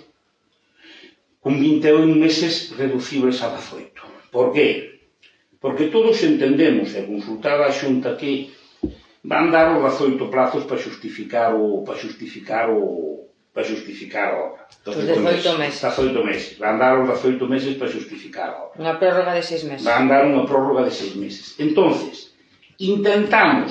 con 21 meses reducibles a 18. Por qué? Porque todos entendemos, e consultada a xunta, que van dar os 18 plazos para justificar a obra. Os 18 meses. 18 meses. Van dar os 18 meses para justificar a obra. Unha prórroga de 6 meses. Van dar unha prórroga de 6 meses. Entonces, intentamos,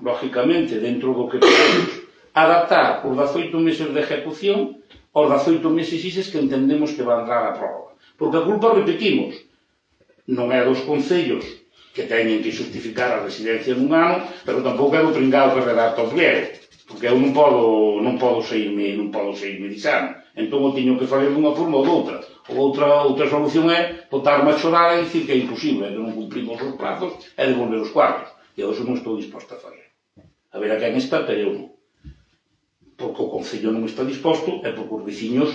lógicamente, dentro do que podemos, adaptar os 18 meses de ejecución aos 18 meses que entendemos que van dar a prórroga. Porque a culpa, repetimos, non é dos concellos que teñen que justificar a residencia nun ano, pero tampouco é do pringao que redacta o pliego, porque eu non podo saírme disano. Entón o teño que fazer dunha forma ou doutra. Outra solución é botarme a chorar e dicir que é imposible, que non cumprimos os plazos e devolver os cuartos. E eu non estou disposto a fazer. A ver a quen está, pero eu non. Porque o Concello non está disposto e porque os veciños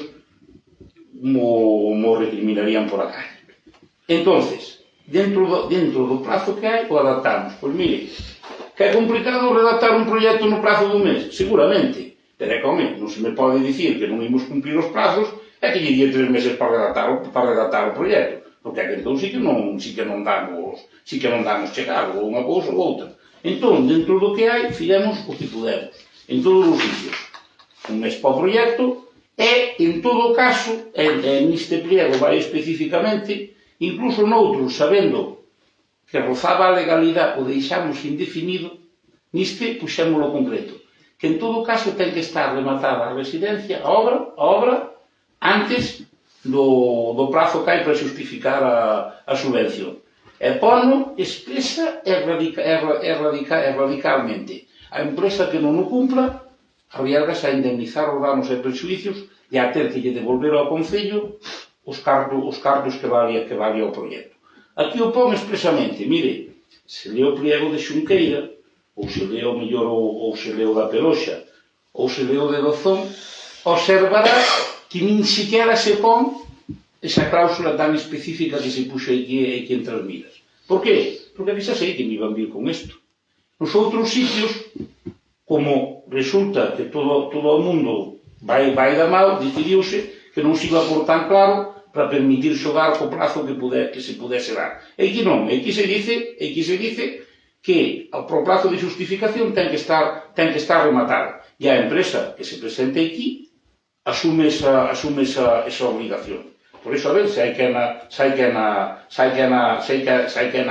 mo recriminarían por a calle. Entonces, dentro do prazo que hai, o adaptamos. Pois mire, que é complicado redactar un proxecto no prazo dun mes? Seguramente. Pero é que, non se me pode dicir que non imos cumprir os prazos e que lle di 3 meses para redactar o proxecto. Porque é que entón sí que non damos chegado, ou unha cousa ou outra. Entón, dentro do que hai, fizemos o que pudemos. En todos os sitios. Un mes para o proxecto e, en todo caso, neste pliego vai especificamente, incluso noutros, sabendo que rozaba a legalidade, o deixamos indefinido, neste puxémolo concreto. Que en todo caso ten que estar rematada a residencia, a obra, antes do prazo que hai para justificar a subvención. E pono expresa e radicalmente. A empresa que non o cumpla arriesgase a indemnizar os danos e prejuicios e a ter que lle devolver ao Concello os cartos que vale o proxecto. Aquí o pon expresamente, mire, se leo o pliego de Xunqueira, ou se leo mellor ou se leo da Peroxa, ou se leo de Dozón, observará que nin siquiera se pon esa cláusula tan específica que se puxo aquí entre as miras. Por qué? Porque xa sei que me iban vir con isto. Nos outros sitios, como resulta que todo o mundo vai da mal, decidiuse que non se iba por tan claro para permitir xogar co prazo que se pudese dar. E aquí non, aquí se dice que o prazo de justificación ten que estar rematado. E a empresa que se presente aquí asume esa obligación. Por iso, a ver, se hai que na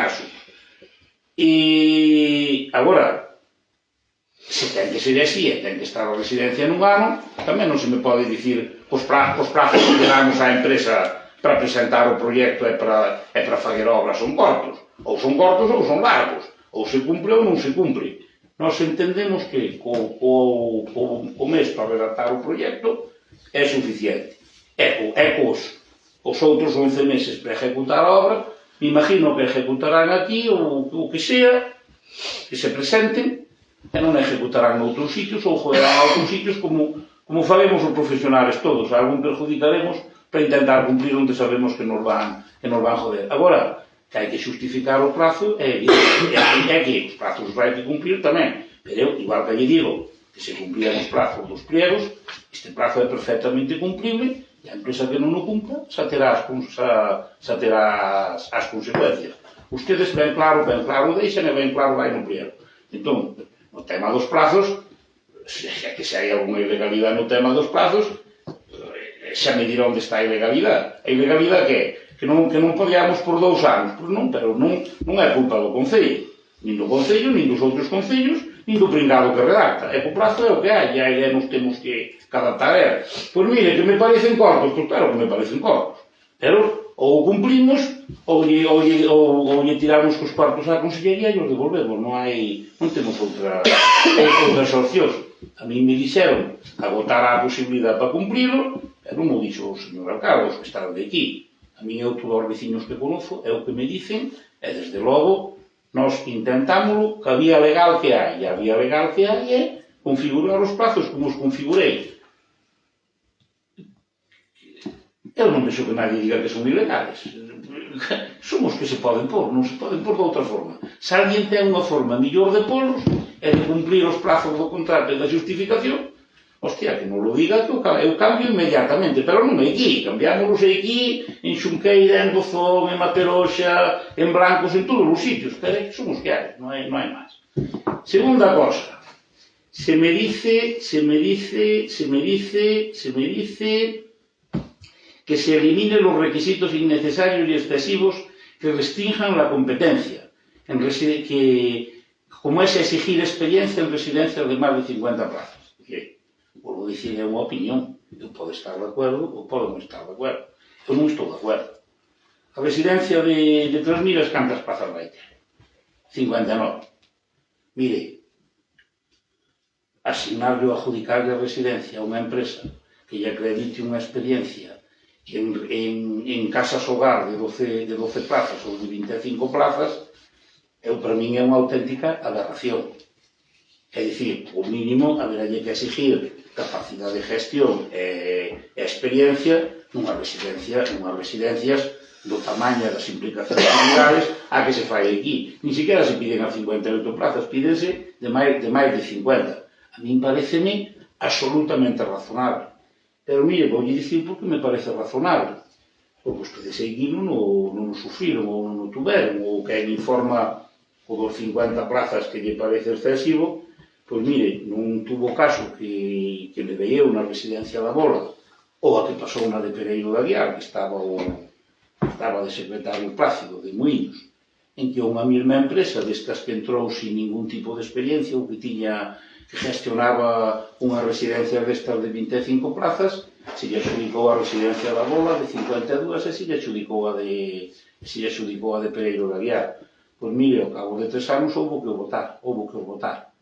asume. E agora, se ten que ser así e ten que estar a residencia nun ano, tamén non se me pode dicir os prazos que damos á empresa para presentar o proxecto e para fazer obras son cortos. Ou son cortos ou son largos. Ou se cumpre ou non se cumpre. Nós entendemos que o mes para redactar o proxecto é suficiente. E os outros 11 meses para ejecutar a obra, me imagino que ejecutarán aquí o que sea, que se presenten, e non ejecutarán noutros sitios ou joderán a outros sitios como faremos os profesionales todos. Algún perjudicaremos para intentar cumprir onde sabemos que nos van joder. Agora, que hai que justificar o prazo é que os prazos os vai que cumplir tamén. Pero, igual que lle digo que se cumplían os prazos dos pliegos, este prazo é perfectamente cumplible e a empresa que non o cumpla xa terá as consecuencias. Ustedes ben claro deixan e ben claro vai no pliego. Entón, no tema dos prazos, que se hai alguna ilegalidade no tema dos prazos, xa me dirá onde está a ilegalidade. A ilegalidade que é? Que non podíamos por 2 anos. Pois non, pero non é culpa do Concello. Nin do Concello, nin dos outros concellos, nin do pringado que redacta. E o prazo é o que hai, e nos temos que adaptar. Pois mire, que me parecen cortos, pois claro que me parecen cortos. Pero ou cumplimos, ou lle tiramos cos cuartos á consellería e os devolvemos. Non temos outras opcións. A mí me dixeron agotar a posibilidade para cumplirlo, pero non o dixo o señor alcalde, que está de aquí. A mí e todos os veciños que conozo é o que me dicen, e desde logo nós intentámoslo que a vía legal que hai. E a vía legal que hai é configurar os prazos como os configurei. Eu non vexo que nadie diga que son ilegales. Son os que se poden pôr, non se poden pôr de outra forma. Se alguén ten unha forma millor de polos e de cumplir os prazos do contrato e da justificación, hostia, que non lo diga, que eu cambio inmediatamente, pero non é aquí, cambiámoslos aquí, en Xunqueira, en Dozón, en Materoxa, en Blancos, en todos os sitios, pero son os que hai, non hai máis. Segunda cosa, se me dice que se eliminen los requisitos innecesarios y excesivos que restrinjan la competencia, como es exigir experiencia en residencias de más de 50 plazas. Por dicir, é unha opinión. Eu podo estar de acordo ou podo non estar de acordo. Eu non estou de acordo. A residencia de Trasmiras, cantas plazas vai ter? 59. Mire, asignarle ou adjudicarle a residencia a unha empresa que lle acredite unha experiencia en casas hogar de 12 plazas ou de 25 plazas, para min é unha auténtica aberración. É dicir, o mínimo, haberalle que exigir capacidade de gestión e experiencia unhas residencias do tamaño das implicacións comunidades a que se fai aquí. Ni siquiera se piden a 58 plazas, pídense de máis de 50. A min pareceme absolutamente razonable. Pero mire, vou dicir porque me parece razonable. Porque os que de seguido non o sufriron ou non o tuveron, ou que informa o dos 50 plazas que lle parece excesivo, pois mire, non tuvo caso que le veio na residencia da Bola, ou a que pasou na de Pereiro de Aguiar, que estaba de secretario Plácido, de Moinhos, en que unha mesma empresa destas que entrou sin ningún tipo de experiencia ou que gestionaba unha residencia destas de 25 plazas, se lle adxudicou a residencia da Bola de 52 e se lle adxudicou a de Pereiro de Aguiar. Pois mire, ao cabo de 3 anos houve que o votar.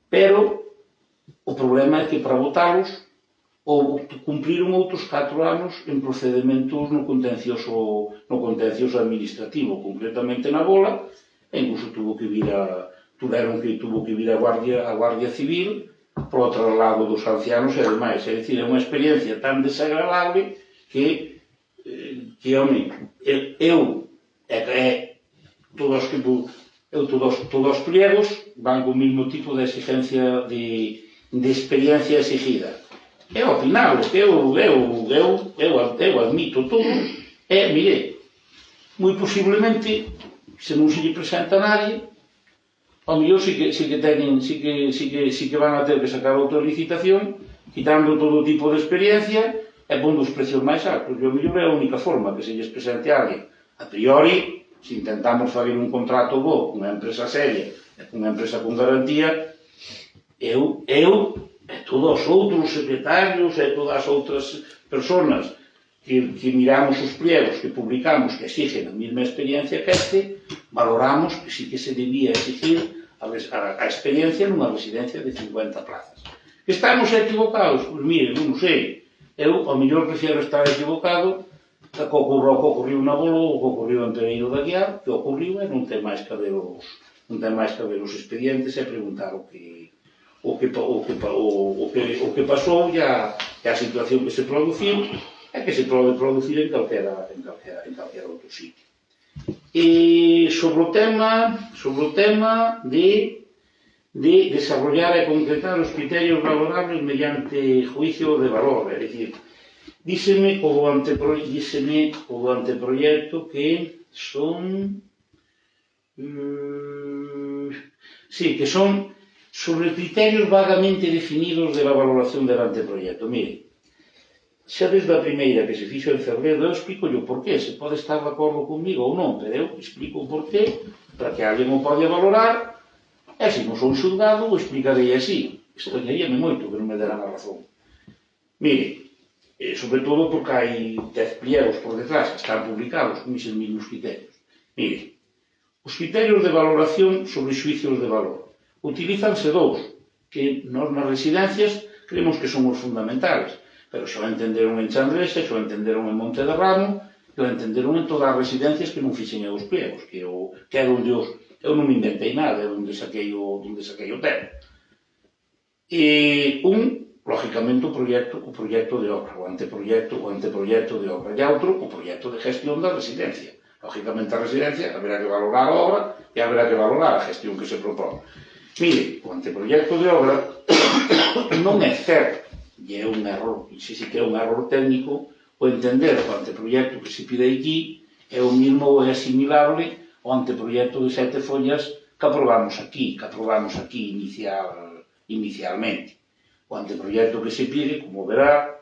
Pero o problema é que para votalos cumpriron outros 4 anos en procedementos no contencioso administrativo, concretamente na Bola, e incluso tuvo que vir a Guardia Civil por outro lado dos ancianos e demais. É dicir, é unha experiencia tan desagradable que home, todos os pliegos van co mesmo tipo de exigencia de experiencia exigida. É opinable, que eu admito todo, mire, moi posiblemente, se non se lle presenta a nadie, ao mellor sí que van a ter que sacar outra licitación, quitando todo tipo de experiencia e pondo os precios máis altos. Ao mellor é a única forma que se lles presente a alguén. A priori, se intentamos fazer un contrato bo cunha empresa seria e cunha empresa con garantía, eu e todos os outros secretarios e todas as outras persoas que miramos os pliegos que publicamos que exigen a mesma experiencia que valoramos que sí que se debía exigir a experiencia nunha residencia de 50 plazas. Que estamos equivocados? Pois mire, non sei. Eu, ao mellor, prefiero estar equivocado que ocorriu na Bola ou que ocorriu en Pereiro de Aguiar, que ocorriu e non ten máis que ver os expedientes e preguntar o que pasou e a situación que se produciu e que se pode producir en calquera outro sitio. E sobre o tema de desarrollar e concretar os criterios valorables mediante juicio de valor, é dicir, díseme o anteproyecto que son que son sobre criterios vagamente definidos de la valoración del anteproyecto. Mire, xa desde a primeira que se fixo en Cervedo, eu explico o porqué, se pode estar de acordo comigo ou non, pero eu explico o porqué para que alguén o pode valorar, e se non sou xulgado, o explicarei así. Extrañaríame moito que non me deran a razón. Mire, sobre todo porque hai 10 pliegos por detrás que están publicados con eses mesmos criterios. Mire, os criterios de valoración sobre xuicios de valor. Utilízanse dous, que nós nas residencias creemos que son os fundamentales, pero xa o entenderon en Chandrexa, xa o entenderon en Monte de Ramo, xa o entenderon en todas as residencias que non fixen os pliegos, que é onde eu non me inventei nada, é onde saquei o tema. E lógicamente, o proxecto de obra, o anteproxecto de obra, e outro, o proxecto de gestión da residencia. Lógicamente, a residencia haberá que valorar a obra e haberá que valorar a gestión que se propón. Mire, o anteproxecto de obra non é certo, e é un error, e si que é un error técnico, o entender o anteproxecto que se pide aquí é o mesmo ou é asimilable ao anteproxecto de 7 follas que aprobamos aquí inicialmente. O anteproxecto que se pide, como verá,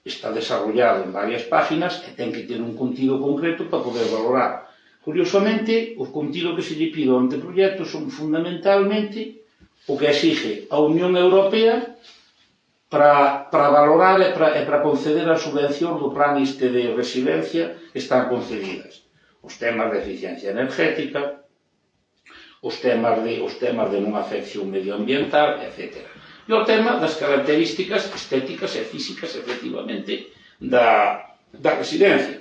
está desarrollado en varias páginas e ten que ter un contido concreto para poder valorar. Curiosamente, o contido que se lle pide ao anteproxecto son fundamentalmente o que exige a Unión Europea para valorar e para conceder as subvencións do plan de residencia que están concedidas. Os temas de eficiencia energética, os temas de non afección medioambiental, etc. E o tema das características estéticas e físicas, efectivamente, da residencia.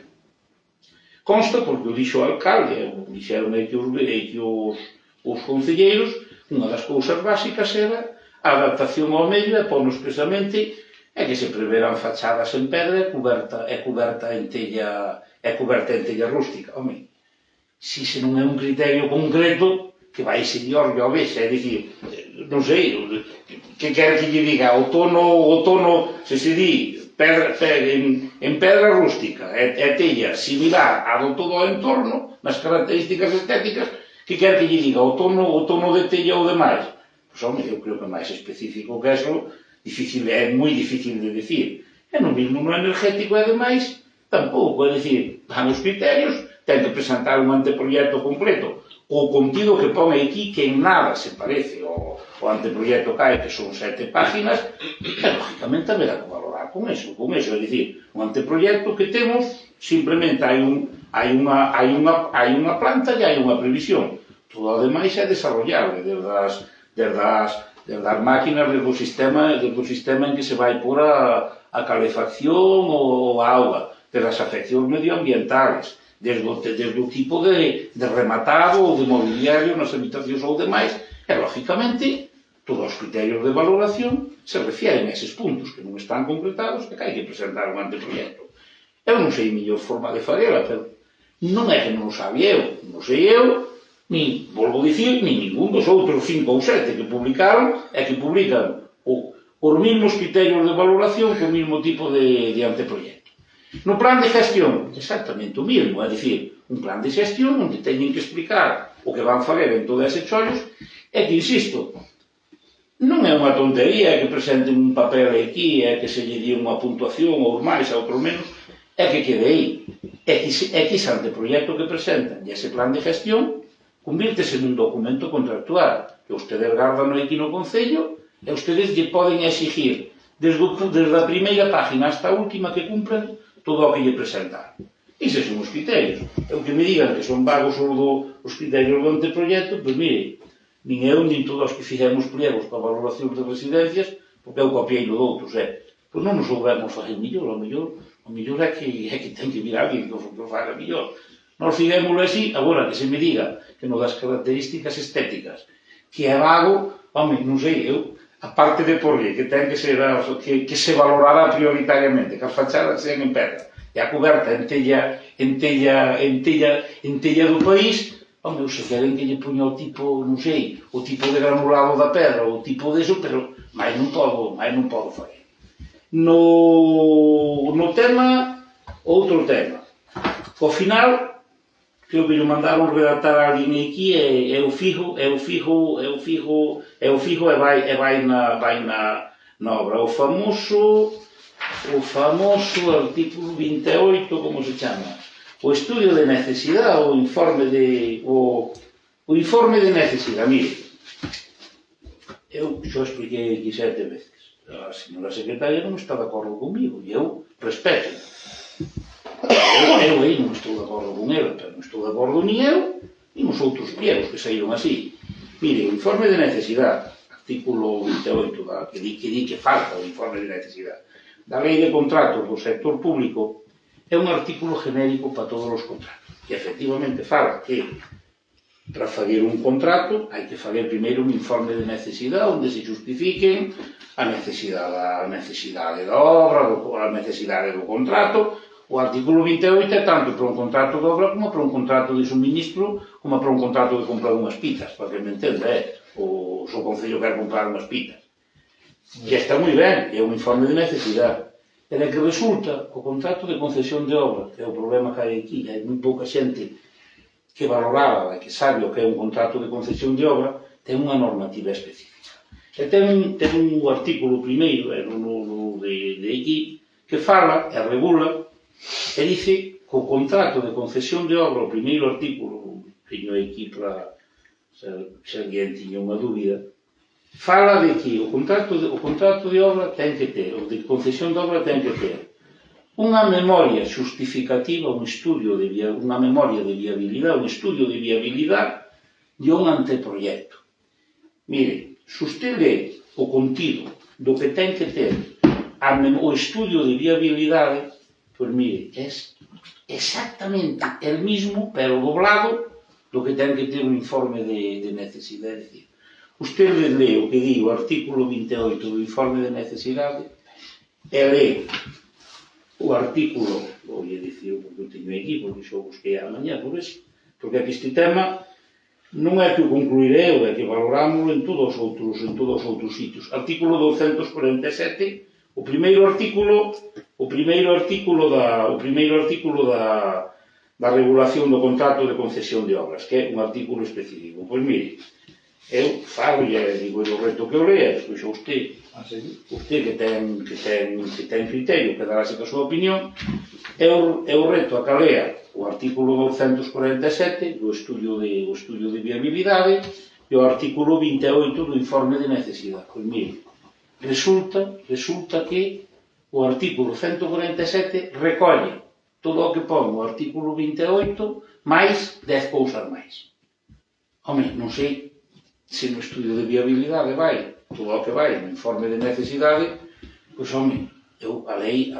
Consta, porque o dixo o alcalde, o dixeron que os concelleiros, unha das cousas básicas era a adaptación ao medio e ponos expresamente é que se preveran fachadas en pedra e coberta en tella rústica. Home, si se non é un criterio concreto, que vai señor que o vexa, é dicir, non sei, que quer que lle diga, o tono, se se di, en pedra rústica, é tella similar a do todo o entorno, nas características estéticas, que quer que lle diga, o tono de tella ou demais. Pois, home, eu creo que máis específico que eso, é moi difícil de decir. E no mismo no energético e demais, tampouco, é dicir, van os criterios, ten que presentar un anteproyecto completo. O contido que pon aquí, que en nada se parece ao anteproyecto CAE, que son 7 páginas, e, lógicamente, haberá que valorar con eso. É dicir, un anteproyecto que temos, simplemente hai unha planta e hai unha previsión. Todo o demais é desarrollable, desde as máquinas, desde o sistema en que se vai por a calefacción ou a auga, desde as afeccións medioambientales, desde o tipo de rematado ou de mobiliario nas habitacións ou demais, e, lógicamente, todos os criterios de valoración se refieren a eses puntos que non están concretados e que hai que presentar un anteproyecto. Eu non sei mellor forma de farela, pero non é que non o sabe eu, non sei eu, ni, volvo dicir, ni ningún dos outros 5 ou 7 que publicaron e que publican os mesmos criterios de valoración co mesmo tipo de anteproyecto. No plan de gestión, exactamente o mesmo, é dicir, un plan de gestión onde teñen que explicar o que van fazer en todo ese chollos, e que, insisto, non é unha tontería que presenten un papel aquí e que se lle di unha puntuación ou máis, ou outro menos, é que quede aí. É que ese anteproyecto que presentan e ese plan de gestión convírtese nun documento contractual que ustedes gardan aquí no Concello e ustedes lle poden exigir desde a primeira página hasta a última que cumpren todo o que lle presentar. Ises son os criterios. E o que me digan que son vagos os criterios do anteproyecto, pois mire, nin eu nin todos os que fixemos pliegos para valoración de residencias, porque eu copiei do doutros, pois non nos soubemos fazer mellor, o mellor é que ten que vir alguén que o faga mellor. Nós fixémoslo así, agora que se me diga que no das características estéticas, que é vago, home, non sei, eu, a parte de porlle, que ten que ser, que se valorará prioritariamente, que as fachadas sean en pedra, e a coberta en tella do país, home, se queren que lle puña o tipo, non sei, o tipo de granulado da pedra, o tipo deso, pero máis non podo fazer. No tema, outro tema. Ao final, creo que lle mandaron redactar a alguén aquí e eu fijo e vai na obra. O famoso artículo 28, como se chama? O estudio de necesidade, o informe de necesidade. Mire, eu xo expliquei aquí 7 veces. A señora secretaria non está de acordo comigo e eu respeto. Eu aí non estou de acordo con ela, pero non estou de acordo ni eu, ni os outros pliegos que saíron así. Mire, o informe de necesidade, artículo 28, que di que falta o informe de necesidade, da lei de contratos do sector público, é un artículo genérico para todos os contratos. E, efectivamente, fala que para fazer un contrato hai que fazer primeiro un informe de necesidade onde se justifiquen a necesidade da obra, a necesidade do contrato. O artículo 28 é tanto para un contrato de obra como para un contrato de suministro, como para un contrato de compra unhas pitas, para que me entenda, o seu Concello quer comprar unhas pitas. E está moi ben, é un informe de necesidade. E de que resulta, o contrato de concesión de obra, que é o problema que hai aquí, hai moi pouca xente que valoraba e que sabe o que é un contrato de concesión de obra, ten unha normativa específica. E ten un artículo primeiro, de aquí, que fala e regula e dice que o contrato de concesión de obra, o primeiro artículo, teño aquí para se alguén tiña unha dúbida, fala de que o contrato de obra ten que ter, o de concesión de obra ten que ter unha memoria xustificativa, unha memoria de viabilidade, un estudio de viabilidade e un anteproyecto. Mire, se usted lee o contido do que ten que ter o estudio de viabilidade, pois mire, é exactamente el mismo, pero doblado, do que ten que ter un informe de necesidade. É dicir, usted lee o que di o artículo 28 do informe de necesidade e ler o artículo, vou dicir porque eu teño aquí, porque xo busquei a mañá por eso, porque é que este tema non é que o concluiré, é que valorámoslo en todos os outros sitios. Artículo 247, o primeiro artículo da regulación do contrato de concesión de obras, que é un artículo específico. Pois mire, eu falo e digo o reto que eu lea, pois usted que ten criterio, que dará a súa opinión, eu reto a que lea o artículo 247 do estudio de viabilidade e o artículo 28 do informe de necesidade. Pois mire, resulta que o artículo 147 recolle todo o que pon o artículo 28 máis 10 cousas máis. Home, non sei se no estudio de viabilidade vai todo o que vai no informe de necesidade, pois home, a lei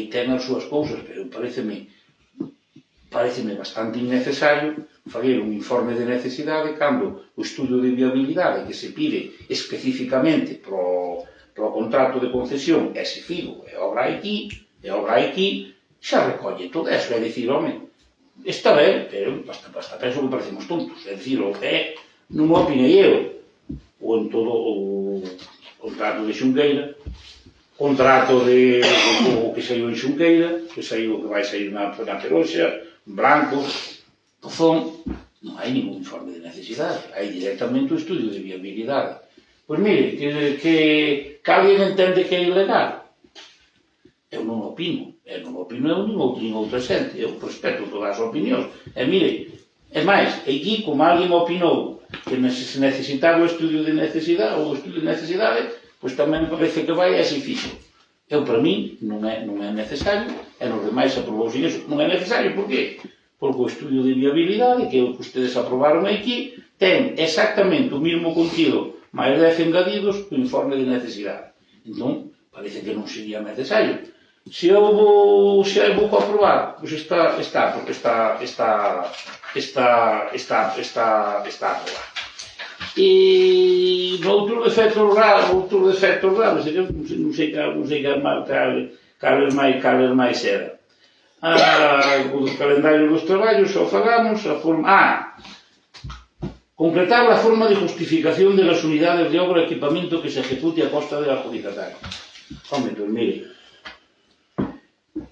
ten as súas cousas, pero pareceme bastante innecesario fazer un informe de necesidade cando o estudio de viabilidade que se pide especificamente pro contrato de concesión é se figo, é obra aquí, xa recolle todo eso, é dicir, home, está ben, pero basta penso que parecemos tontos, é dicir, o que non o opinei eu, ou en todo o contrato de Xunqueira, contrato de o que saiu en Xunqueira, que saiu o que vai sair na Peroxa, Branco, Pozón, non hai ningún informe de necesidade, hai directamente o estudio de viabilidade. Pois mire, que alguén entende que é ilegal. Eu non opino, eu nin outra xente, eu respeto todas as opinións. E mire, é máis, aquí como alguén opinou que se necesitaba o estudio de necesidade, pois tamén parece que vai a ese fixo. Eu, para mí, non é necesario, e nos demais aprobouse iso. Non é necesario, por qué? Porque o estudio de viabilidade, que é o que ustedes aprobaron aquí, ten exactamente o mesmo contido, máis 10 engadidos, o informe de necesidade. Entón, parece que non sería necesario. Se eu vou aprobar, pois está aprobado. E outro defecto graves, non sei cales máis era. O calendario dos traballos, só falamos, a forma... concretar a forma de justificación de las unidades de obra e equipamento que se ejecute a costa del adjudicatario. Home, pois mire,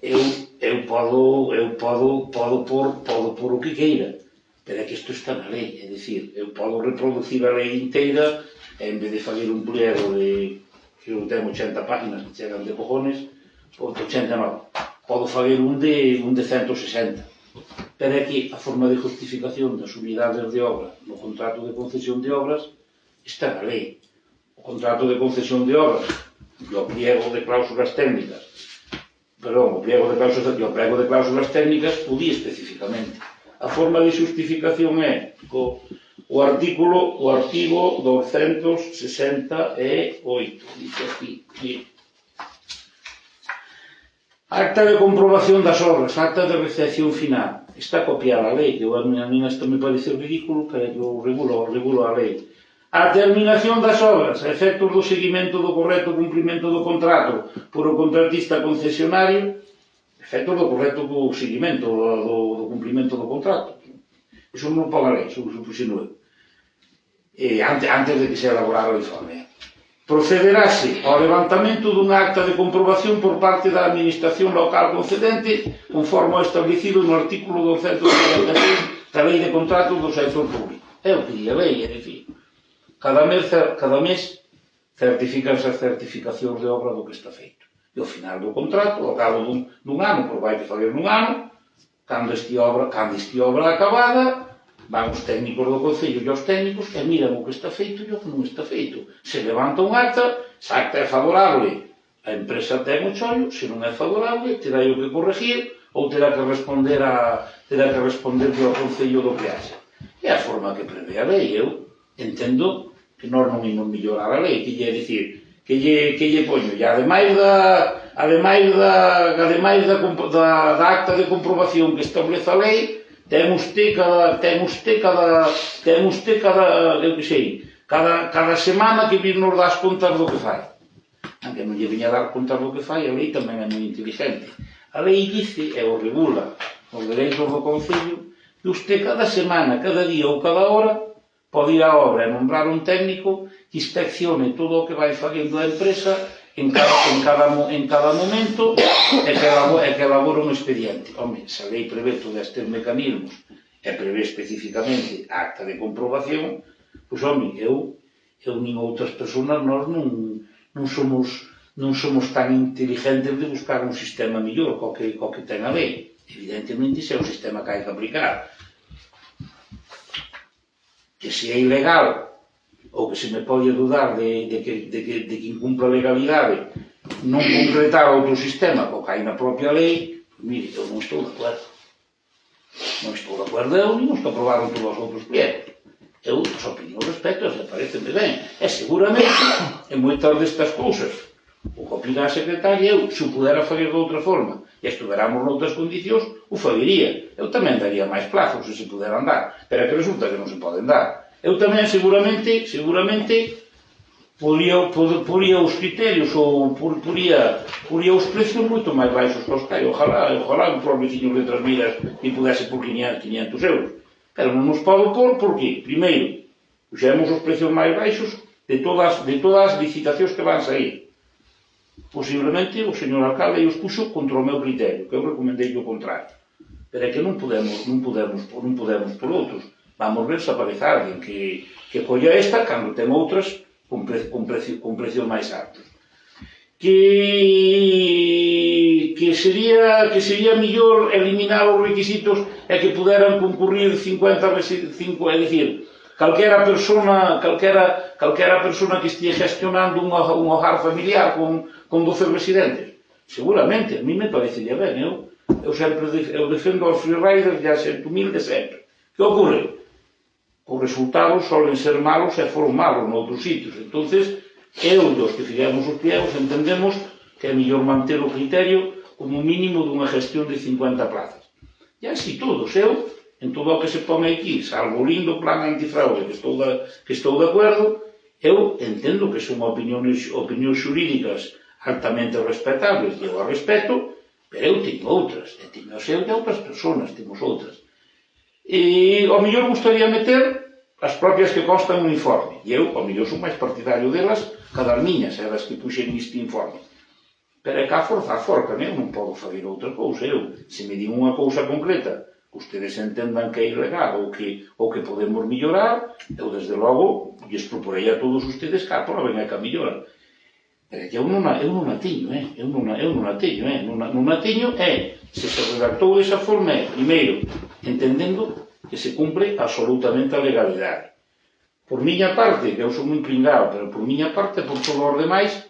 eu podo por o que queira, pero é que isto está na lei, é dicir, eu podo reproducir a lei inteira e en vez de fazer un pliego de, que eu tenho 80 páginas que chegan de cojones, 89, podo fazer un de 160. Pero é que a forma de justificación das unidades de obra no contrato de concesión de obras está na lei. O contrato de concesión de obras e o pliego de cláusulas técnicas, o pliego de cláusulas técnicas o di especificamente. A forma de justificación é o artigo 268, dice aquí. Acta de comprobación das obras, acta de recepción final. Está copiada a lei, que a mí isto me parece ridículo, pero eu regulo a lei. A terminación das obras, a efectos do seguimento do correcto cumprimento do contrato por o contratista concesionario, efectos do correcto do seguimento do cumprimento do contrato. Iso non pon a lei, iso puxeno eu. Antes de que se elaborara o informe. Procederase ao levantamento dunha acta de comprobación por parte da administración local concedente conforme ao establecido no artículo 246 da Lei de Contratos do Sector Público. É o que di a lei, é dicir, cada mes certifícanse as certificacións de obra do que está feito. E ao final do contrato, ao cabo dun ano, por vai que fazer nun ano, cando este obra acabada, van os técnicos do Concello e os técnicos e miran o que está feito e o que non está feito. Se levanta un acta, se a acta é favorable, a empresa ten o chollo, se non é favorable, terá o que corregir ou terá que responder ao Concello do que haxa. É a forma que prevé a lei. Eu entendo que nós non imos mellorar a lei, que lle dicir, que lle poño, e ademais da acta de comprobación que establece a lei, ten usted cada semana que vir nos das contas do que fai. aunque non lle viña a dar conta do que fai, a lei tamén é moi inteligente. A lei dice, e o regula, os dereitos do Concello, que usted cada semana, cada día ou cada hora pode ir á obra e nombrar un técnico que inspeccione todo o que vai facendo a empresa en cada momento e que elabora un expediente. Home, se a lei prevé todos estes mecanismos e prevé especificamente a acta de comprobación, pois, home, eu nin outras persoas, nós non somos tan inteligentes de buscar un sistema mellor co que ten a lei. Evidentemente, se é un sistema que hai que aplicar. Que se é ilegal ou que se me pode dudar de que incumpla a legalidade non concretar outro sistema co que hai na propia lei, mire, eu non estou de acordo. Non estou de acordo eu, nin os que aprobaron todos os outros pliegos. Eu, as opinións respecto, se parecen ben. E seguramente, en moitas destas cousas, o que opina a secretaria, eu, se o pudera fazer de outra forma, e estuveramos noutras condicións, o faría. Eu tamén daría máis plazos se puderan dar, pero é que resulta que non se poden dar. Eu tamén seguramente poría os criterios ou poría os precios moito máis baixos que os que hai. Ojalá un por veciños de Trasmiras e pudese por 500 euros. Pero non nos pode por qué? Primeiro, puxemos os precios máis baixos de todas as licitacións que van sair. Posiblemente o señor alcalde os puxo contra o meu criterio, que eu recomendei o contrario. Pero é que non podemos por outros. Vamos ver se aparece alguén que colla esta cando ten outras con precios máis altos. Que sería mellor eliminar os requisitos e que puderan concurrir 50, é dicir, calquera persona que estea gestionando un hogar familiar con 12 residentes. Seguramente, a mí me parecería ben. Eu defendo aos freeriders e a xente humilde sempre. Que ocorre? Os resultados solen ser malos e foron malos noutros sitios. Entonces, eu e os que fixemos os pliegos entendemos que é mellor manter o criterio como mínimo dunha gestión de 50 plazas. E así todos, eu, en todo o que se pone aquí, salvo o lindo plan antifraude que estou de acordo, eu entendo que son opinións xurídicas altamente respetables, e eu a respeto, pero eu teño outras, e teño a seu de outras persoas, temos outras. E ao mellor gustaría meter as propias que constan un informe, e eu, ao mellor, son máis partidario delas que das miñas, e das que puxen neste informe. Pero é que a forca, eu non podo fazer outra cousa. Eu, se me din unha cousa concreta que ustedes entendan que é ilegal ou que podemos mellorar, eu, desde logo, lles proporei a todos ustedes que a proben e que a melloran. Pero eu non a teño, se redactou desa forma, primeiro, entendendo que se cumpre absolutamente a legalidade. Por miña parte, que eu son moi pringado, pero por miña parte, por todos os demais,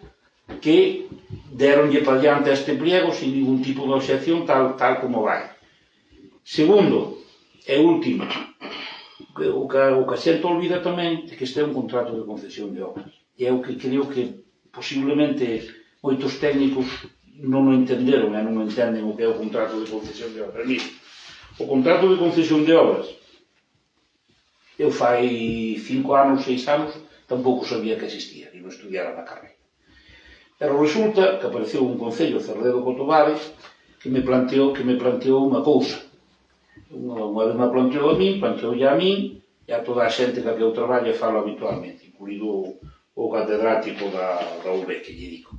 que deronlle pa diante a este pliego sin ningún tipo de obxección tal como vai. Segundo, e último, o que a xente olvida tamén é que este é un contrato de concesión de obras. E é o que creo que posiblemente moitos técnicos non o entenderon e non entenden o que é o contrato de concesión de obras. Mire, o contrato de concesión de obras, eu fai 5 anos, 6 anos, tampouco sabía que existía, e non estudiara na carreira. Pero resulta que apareceu un concello, Cerredo Cotobade, que me planteou unha cousa. Unha vez me planteou a min, e a toda a xente que eu traballo e falo habitualmente, incluído o catedrático da UB, que lle digo.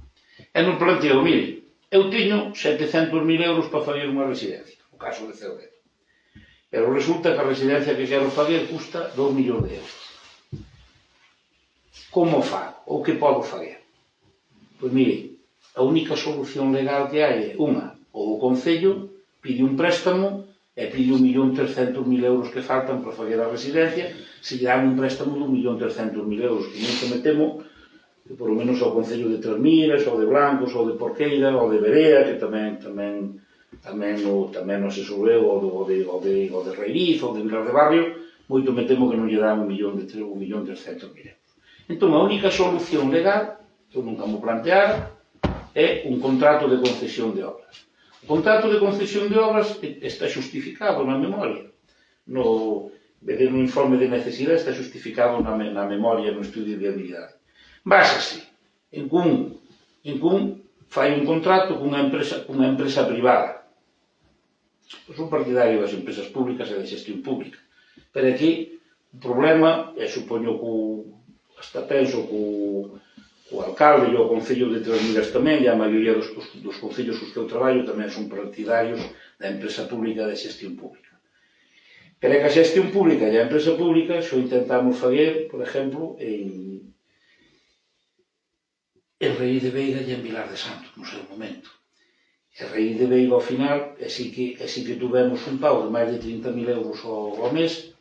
E nos planteou, mire, eu teño 700.000 euros para fazer unha residencia, no caso de Cerredo. Pero resulta que a residencia que quero fazer custa 2 millóns de euros. Como fago? Ou que podo fazer? Pois mire, a única solución legal que hai é unha, ou o Concello pide un préstamo e pide 1.300.000 euros que faltan para fazer a residencia, se lle dan un préstamo de 1.300.000 euros, que nunca me temo que por lo menos ao Concello de Trasmiras, ou de Blancos, ou de Porqueira, ou de Berea, que tamén nos asesoreu, ou de Reiriz, ou de Vilar de Barrio, moito me temo que non lle dan 1.300.000 euros. Entón, a única solución legal, que eu nunca me planteara, é un contrato de concesión de obras. O contrato de concesión de obras está xustificado na memoria. No informe de necesidade está xustificado na memoria, no estudio de viabilidade. Básase en en que fai un contrato cunha empresa privada. Eu son partidario das empresas públicas e da xestión pública, pero aquí o problema, e supoño que hasta penso que o alcalde e o Concello de Trasmiras tamén, e a maioría dos concellos cos que eu traballo tamén son partidarios da empresa pública e da xestión pública. Pero é que a xestión pública e a empresa pública xo intentamos fazer, por exemplo, en Reí de Veiga e en Vilar de Santos, no seu momento. En Reí de Veiga, ao final, e si que tuvemos un pago de máis de 30.000 euros ao mes,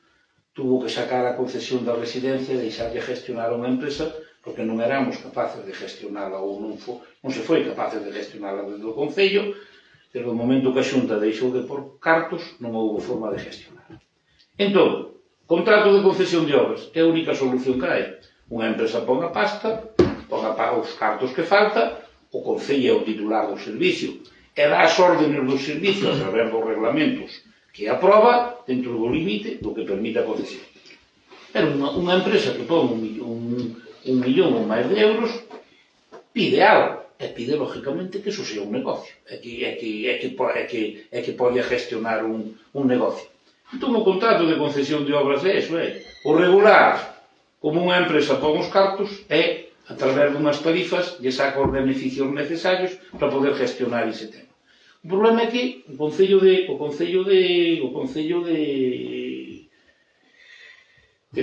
tuvo que sacar a concesión da residencia e deixarlle gestionar a unha empresa porque non éramos capaces de gestionala ou non se foi capaces de gestionala desde o Concello. Desde o momento que a Xunta deixou de por cartos, non houve forma de gestionar. Entón, contrato de concesión de obras é a única solución que hai. Unha empresa pon a pasta, pon os cartos que falta, o Concello é o titular do servicio e dá as órdenes do servicio a través dos reglamentos que aproba dentro do límite do que permite a concesión. Pero unha empresa que pon un millón ou máis de euros pide algo. E pide, lógicamente, que iso sea un negocio. É que pode gestionar un negocio. Entón, o contrato de concesión de obras é iso, é o regular como unha empresa pon os cartos é, a través dunhas tarifas, lle saca os beneficios necesarios para poder gestionar ese tema. O problema é que o Concello de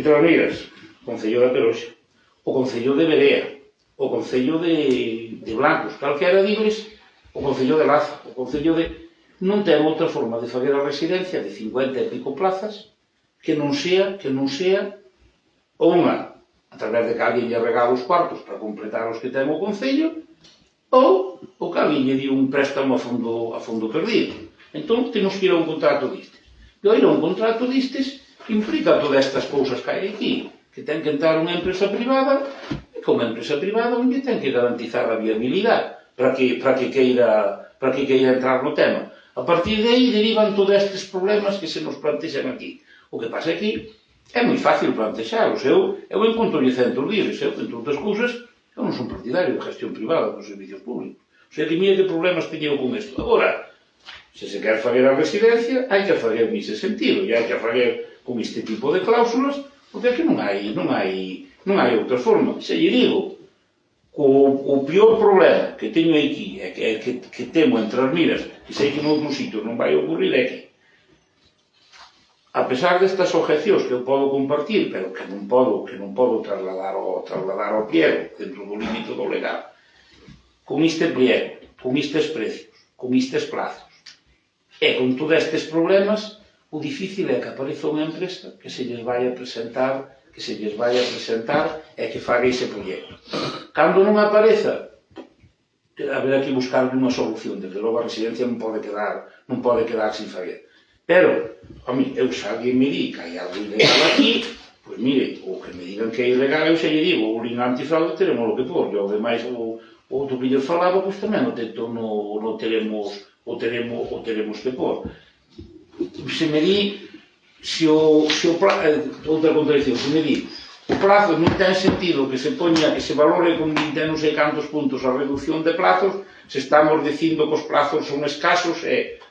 Trasmiras, o Concello da Peroxa, o Concello de Berea, o Concello de Blancos, calquera diles, o Concello de Laza, o Concello de... non ten outra forma de fazer a residencia de 50 e pico plazas que non sea unha, a través de que alguén lle regala os cuartos para completar os que ten o Concello, ou que alguén lle di un préstamo a fondo perdido. Entón, temos que ir a un contrato distes. E ir a un contrato distes implica todas estas cousas que hai aquí, que ten que entrar unha empresa privada, e que unha empresa privada onde ten que garantizar a viabilidade para que queira entrar no tema. A partir de aí derivan todos estes problemas que se nos plantexan aquí. O que pasa aquí é moi fácil plantexalos. Eu encontro-lle centros diles. Entre outras cousas, eu non son partidario de gestión privada dos servicios públicos. O sea, que mira que problemas teño con isto. Agora, se se quer fazer a residencia, hai que fazer nese sentido. E hai que fazer con este tipo de cláusulas, porque aquí non hai outra forma. Se lle digo, o pior problema que teño aquí é que temo en Trasmiras, e sei que en outros sitios non vai ocurrir, é que, a pesar destas objecións que eu podo compartir, pero que non podo trasladar ao pliego dentro do límite do legal, con este pliego, con estes precios, con estes plazos, e con todos estes problemas, o difícil é que apareza unha empresa que se lles vai a presentar e que faga ese proxecto. Cando non apareza, haberá que buscar unha solución. Desde logo a residencia non pode quedar sin fazer. Pero, eu se alguén me di que hai algo ilegal aquí, pois mire, o que me digan que é ilegal, eu se lle digo, o link antifraude teremos o que por, e o demais, o outro que lle falaba, pois tamén o teremos que por. Se me di, outra contradicción, se me di, o plazo non ten sentido que se valore con 20 non sei cantos puntos a reducción de plazos, se estamos dicindo que os plazos son escasos,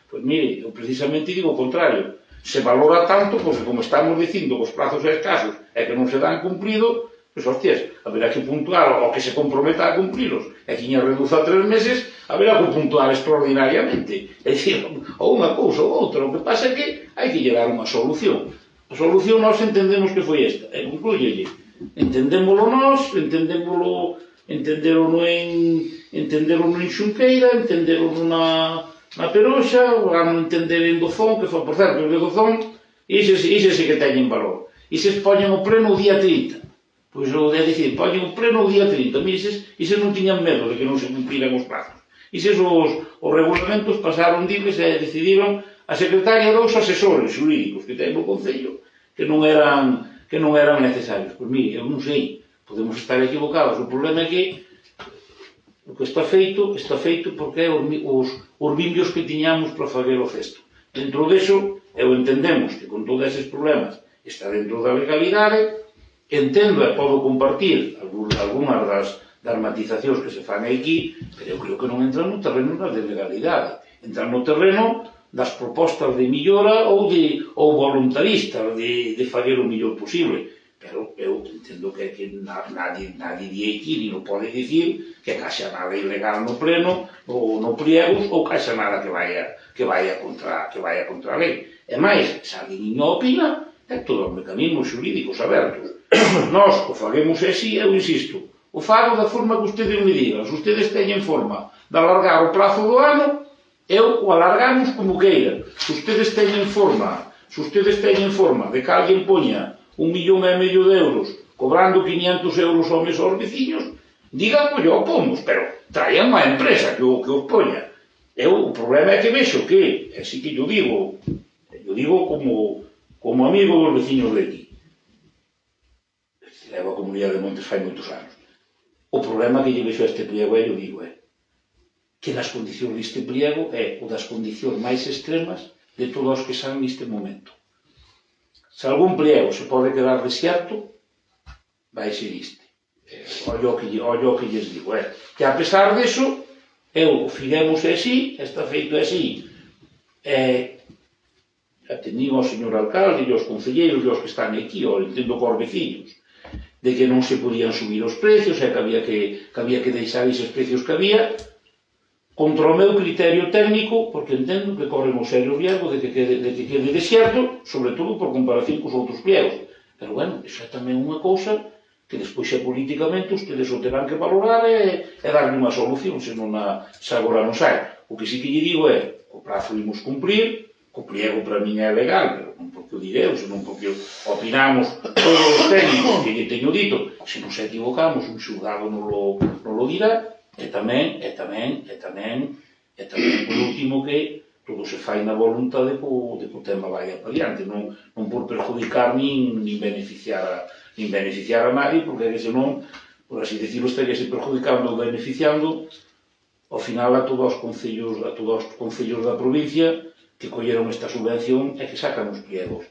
pois mire, eu precisamente digo o contrario, se valora tanto, porque como estamos dicindo que os plazos son escasos e que non se dan cumprido, pois hostias, haberá que puntuar o que se comprometa a cumprilos, e que lle reduza a 3 meses, haberá que puntuar extraordinariamente, é dicir, ou unha cousa ou outra. O que pasa é que hai que lle dar unha solución. A solución nós entendemos que foi esta, e conclúyelle, entendémolo nós, entendémolo en Xunqueira, entendémolo na Peroxa, van entender en Dozón, que foi, por certo, de Dozón, e iso sí que teñen valor. E se poñen o pleno o día 30. Pois, é dicir, poñen o pleno o día 30. Ises non tiñan medo de que non se cumpriran os plazos. Ises os regulamentos pasaron diles e decidiron a secretaria dos asesores xurídicos que ten o Concello que non eran necesarios. Pois mire, eu non sei, podemos estar equivocados. O problema é que o que está feito porque é os vimbios que tiñamos para fazer o cesto. Dentro deso, entendemos que con todos eses problemas está dentro da legalidade, entendo e podo compartir algunhas das matizacións que se fan aquí, pero eu creo que non entran no terreno da legalidade, entran no terreno das propostas de millora ou voluntaristas de fazer o mellor posible. Pero eu entendo que nadie di aquí, ni non pode dicir que caixa nada ilegal no pleno, ou no pliegos, ou caixa nada que vaya contra a lei. E máis, se alguén non opina, é todos os mecanismos xurídicos abertos. Nós o faguemos así, eu insisto, o fago da forma que ustedes me digan. Se ustedes teñen forma de alargar o prazo do ano, eu o alargamos como queiran. Se ustedes teñen forma de que alguén poña 1,5 millón de euros cobrando 500 euros ao mes aos veciños, digan, pois o pomos, pero traian unha empresa que os poña. O problema é que vexo que, así que yo digo como amigo dos veciños de aquí, levo a Comunidade de Montes fai moitos anos, o problema que lle vexo a este pliego eu digo que nas condicións deste pliego é o das condicións máis extremas de todos os que están neste momento. Se algún pliego se pode quedar desierto, vai ser este. Ollo o que lles digo. Que a pesar disso, o fizemos así, está feito así. Atendín ao señor alcalde e aos concelleiros e aos que están aquí, entendo cos veciños, de que non se podían subir os precios e que había que deixar eses precios que había, contra o meu criterio técnico, porque entendo que corren o serio riesgo de que quede desierto, sobre todo por comparación cos outros pliegos. Pero, bueno, iso é tamén unha cousa que despois políticamente ustedes o terán que valorar e darle unha solución, se agora non sai. O que sí que lle digo o prazo imos cumprir, o pliego para min é legal, pero non porque o direu, senón porque opinamos todos os técnicos que lle teño dito. Se nos equivocamos, un xulgado non lo dirá. E tamén, por último, que todo se fai na voluntade de que o tema vaya para diante, non por perjudicar nin beneficiar a nadie, porque senón, por así decirlo, estaríase perjudicando ou beneficiando ao final a todos os concellos da provincia que colleron esta subvención e que sacan os pliegos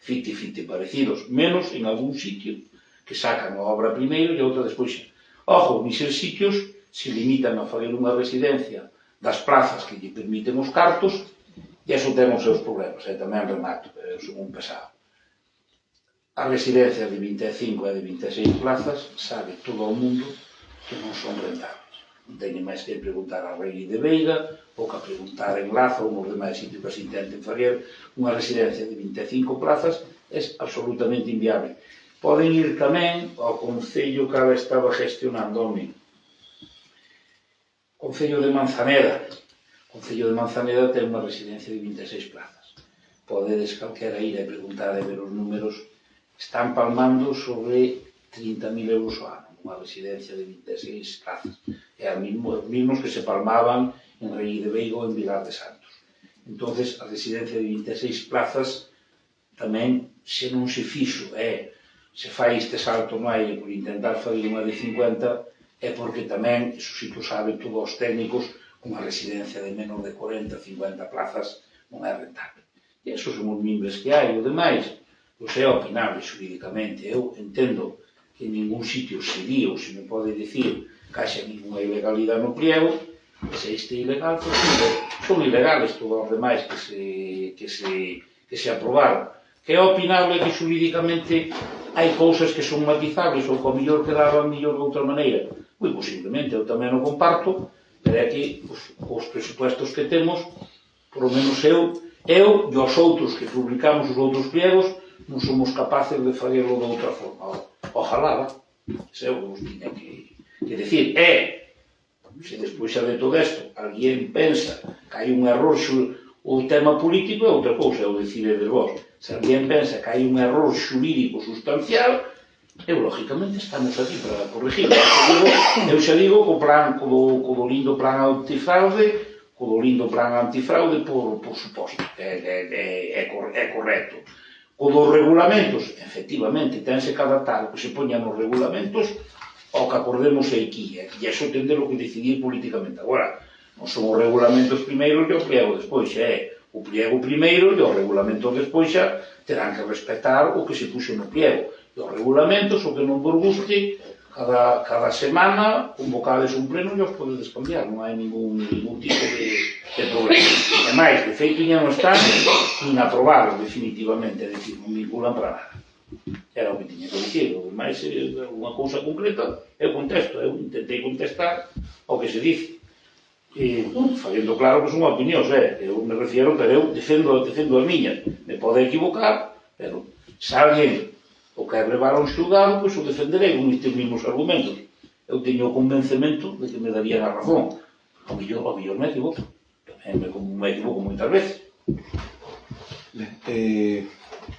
50-50 parecidos, menos en algún sitio que sacan a obra primeiro e a outra despois. Ojo, neses sitios se limitan a fazer unha residencia das plazas que lle permiten os cartos e iso ten os seus problemas. Tamén remato, eu son un pesado. As residencias de 25 e de 26 plazas sabe todo o mundo que non son rentables. Non teñen máis que preguntar a Rei de Veiga ou que preguntar en Laza ou nos demais sitios que se intenten fazer unha residencia de 25 plazas é absolutamente inviable. Poden ir tamén ao Concello que agora estaba gestionando o meu. Concello de Manzaneda. O Concello de Manzaneda ten unha residencia de 26 plazas. Podedes calquera ir e preguntar e ver os números. Están palmando sobre 30.000 euros ao ano, unha residencia de 26 plazas. É os mismos que se palmaban en Rei de Veiga ou en Vilar de Santos. Entón, a residencia de 26 plazas tamén, se non se fixo, se fai este salto no aire por intentar fazer unha de 50, é porque tamén, iso si que sabe todos os técnicos, unha residencia de menos de 40-50 plazas non é rentable. E esos son os mimbres que hai. O demais, pois é opinable xurídicamente. Eu entendo que en ningún sitio se di ou se me pode dicir que haxa ninguna ilegalidade no pliego, se este ilegal, pois son ilegales todos os demais que se aprobaron. Que é opinable que xurídicamente hai cousas que son matizables ou que ao mellor quedaban mellor de outra maneira. Moi posiblemente, eu tamén o comparto, pero é que os presupuestos que temos, por lo menos eu e os outros que publicamos os outros pliegos, non somos capaces de facerlo de outra forma. Ojalá, se eu vos tiña que decir. Se despois de todo isto alguén pensa que hai un error o tema político é outra cousa, eu decidedes vos. Se alguén pensa que hai un error xurídico sustancial, lógicamente estamos aquí para corregir. Eu xa digo co do lindo plan antifraude, por suposto, é correcto. O dos regulamentos, efectivamente, tense que adaptar o que se poña nos regulamentos ao que acordemos aquí, e iso tendelo que decidir políticamente. Agora, non son os regulamentos primeiros e o pliego despois, o pliego primeiro e os regulamentos despois xa terán que respetar o que se puxo no pliego. E os regulamentos, o que non vos guste, cada semana convocades un pleno e os podedes cambiar, non hai ningún tipo de problema. E máis, de feito, non están nin aprobados definitivamente, é dicir, non vinculan para nada. Era o que tiña que dicir, o máis unha cousa concreta, eu contesto, eu intentei contestar ao que se dice. E, facendo claro que son opinións, eu me refiero que eu defendo a miña, me pode equivocar, pero se alguén o quer levar a un xulgado, pois o defenderei con estes mesmos argumentos. Eu teño o convencemento de que me darían a razón. Ao mellor me equivoco. Tamén me equivoco moitas veces.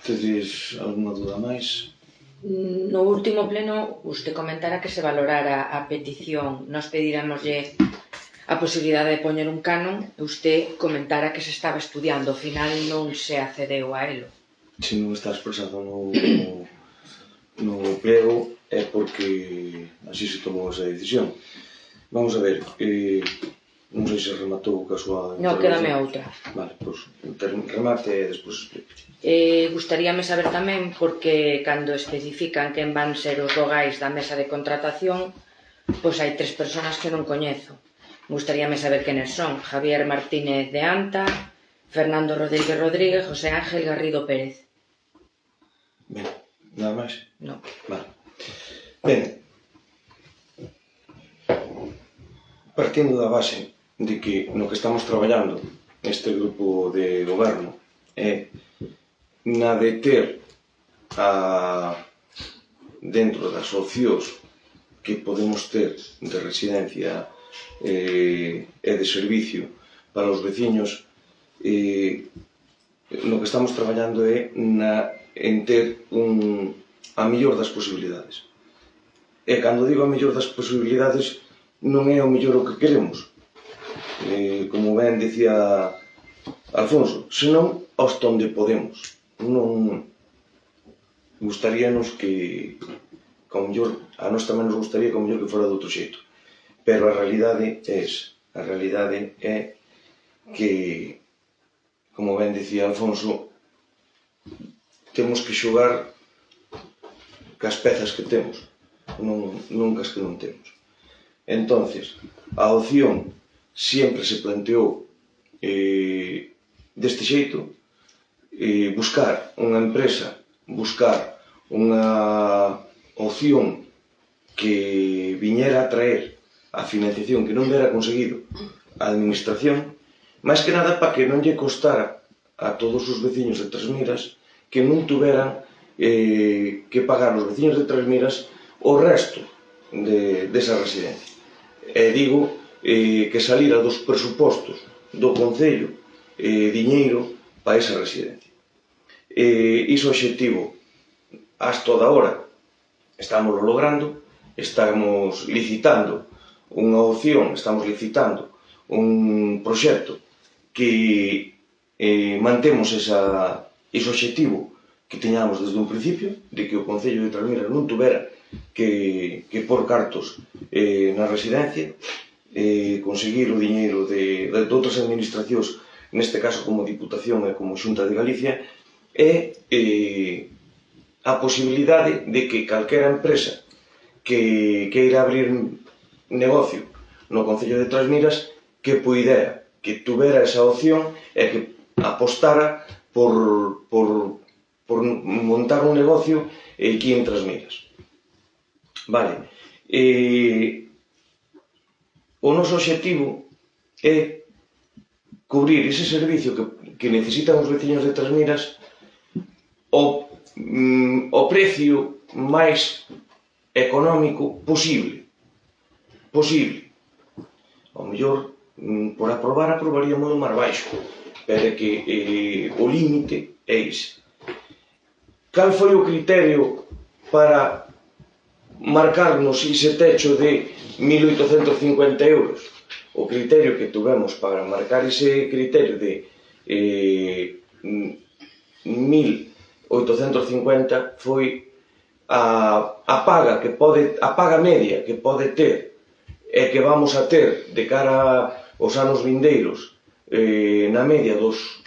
Tedes alguna duda máis? No último pleno, usted comentara que se valorara a petición. Nos pedirámoslle a posibilidade de poñer un canon e usted comentara que se estaba estudiando. Ao final non se accedeu a elo. Se non está expresado no plego é porque así se tomou esa decisión. Vamos a ver, non sei se rematou ca súa... Non, quédame outra. Vale, pois remate e despois explico. Gustaríame saber tamén, porque cando especifican quen van ser os vogais da mesa de contratación, pois hai 3 persoas que non coñezo. Gustaríame saber quenes son: Javier Martínez de Anta, Fernando Rodríguez, José Ángel Garrido Pérez. Ben, nada máis? Non. Vale. Ben, partindo da base de que no que estamos traballando este grupo de goberno é na de ter dentro das opcións que podemos ter de residencia e de servicio para os veciños, no que estamos traballando é en ter a mellor das posibilidades. E cando digo a mellor das posibilidades, non é o mellor o que queremos, como ben dicía Alfonso, senón hasta onde podemos. Non gustaríanos que ao mellor, a nós tamén nos gustaría que ao mellor que fora de outro xeito, pero a realidade é esa. A realidade é que, como ben dicía Alfonso, temos que xogar cas pezas que temos, non cas que non temos. Entonces, a opción sempre se planteou deste xeito, buscar unha empresa, buscar unha opción que viñera a traer a financiación que non dera conseguido a administración, máis que nada para que non lle costara a todos os veciños de Trasmiras que non tuveran que pagar os veciños de Trasmiras o resto desa residencia. E digo que salira dos presupostos do Concello diñeiro para esa residencia. Iso obxectivo hasta da hora estamos logrando, estamos licitando unha opción, estamos licitando un proxecto que mantemos ese obxectivo que tiñamos desde un principio, de que o Concello de Trasmiras non tuvera que pôr cartos na residencia, conseguir o diñeiro de outras administracións, neste caso como Diputación e como Xunta de Galicia, e a posibilidade de que calquera empresa que queira abrir negocio no Concello de Trasmiras que puidera, que tuvera esa opción e que apostara por montar un negocio aquí en Trasmiras. Vale. O noso obxectivo é cubrir ese servicio que necesitan os veciños de Trasmiras o precio máis económico posible. Ao mellor, por aprobaríamos máis baixo, pero é que o límite é ese. Cal foi o criterio para marcarnos ese techo de 1.850 euros? O criterio que tuvemos para marcar ese criterio de 1.850 foi a paga media que pode ter e que vamos a ter de cara aos anos vindeiros na media dos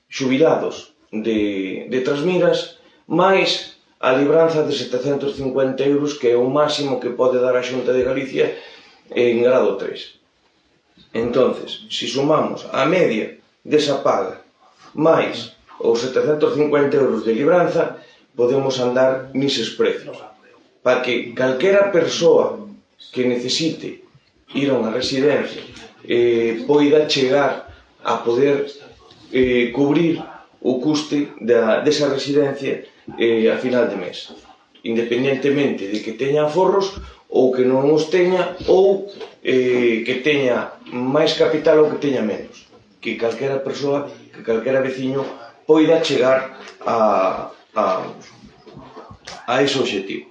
xubilados de Trasmiras, máis a libranza de 750 euros, que é o máximo que pode dar a Xunta de Galicia en grado 3. Entonces, se sumamos a media desa paga máis os 750 euros de libranza, podemos andar nises precios. Para que calquera persoa que necesite ir a unha residencia poida chegar a poder cubrir o custe desa residencia a final de mes, independentemente de que teña aforros ou que non os teña, ou que teña máis capital ou que teña menos, que calquera persoa, que calquera veciño poida chegar a ese obxectivo.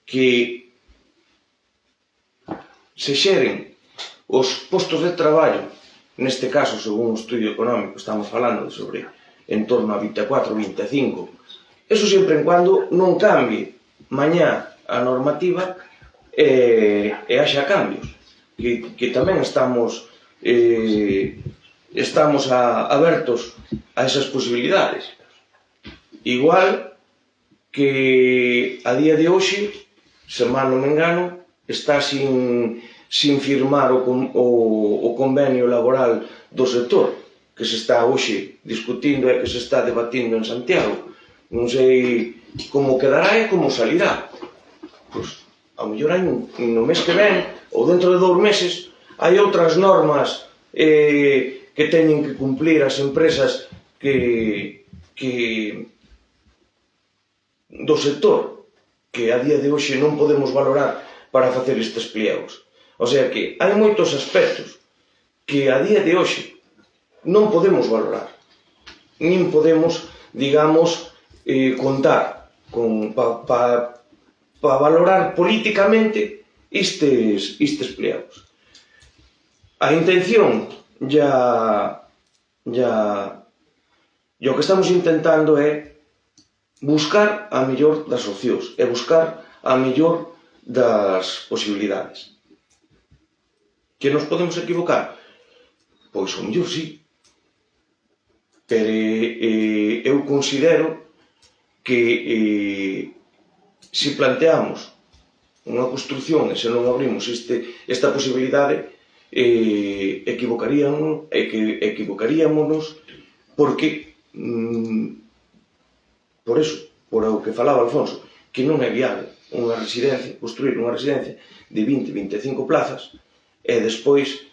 Que se xeren os postos de traballo, neste caso, según o estudio económico, estamos falando sobre en torno a 24 ou 25, eso sempre en cuando non cambie mañá a normativa e haxa cambios, que tamén estamos abertos a esas posibilidades. Igual que a día de hoxe, se mal non me engano, está sin firmar o convenio laboral do sector, que se está hoxe discutindo e que se está debatindo en Santiago. Non sei como quedará e como salirá. Pois, ao mellor hai no mes que ven, ou dentro de 2 meses, hai outras normas que teñen que cumplir as empresas do sector, que a día de hoxe non podemos valorar para facer estes pliegos. O sea que hai moitos aspectos que a día de hoxe non podemos valorar, nin podemos, digamos, contar para valorar políticamente estes pliegos. A intención o que estamos intentando é buscar a mellor das opcións e buscar a mellor das posibilidades. Que nos podemos equivocar? Pois o mellor sí. Pero eu considero que se planteamos unha construción e se non abrimos esta posibilidade, equivocaríamonos porque por eso, por o que falaba Alfonso, que non é viable construir unha residencia de 20-25 plazas e despois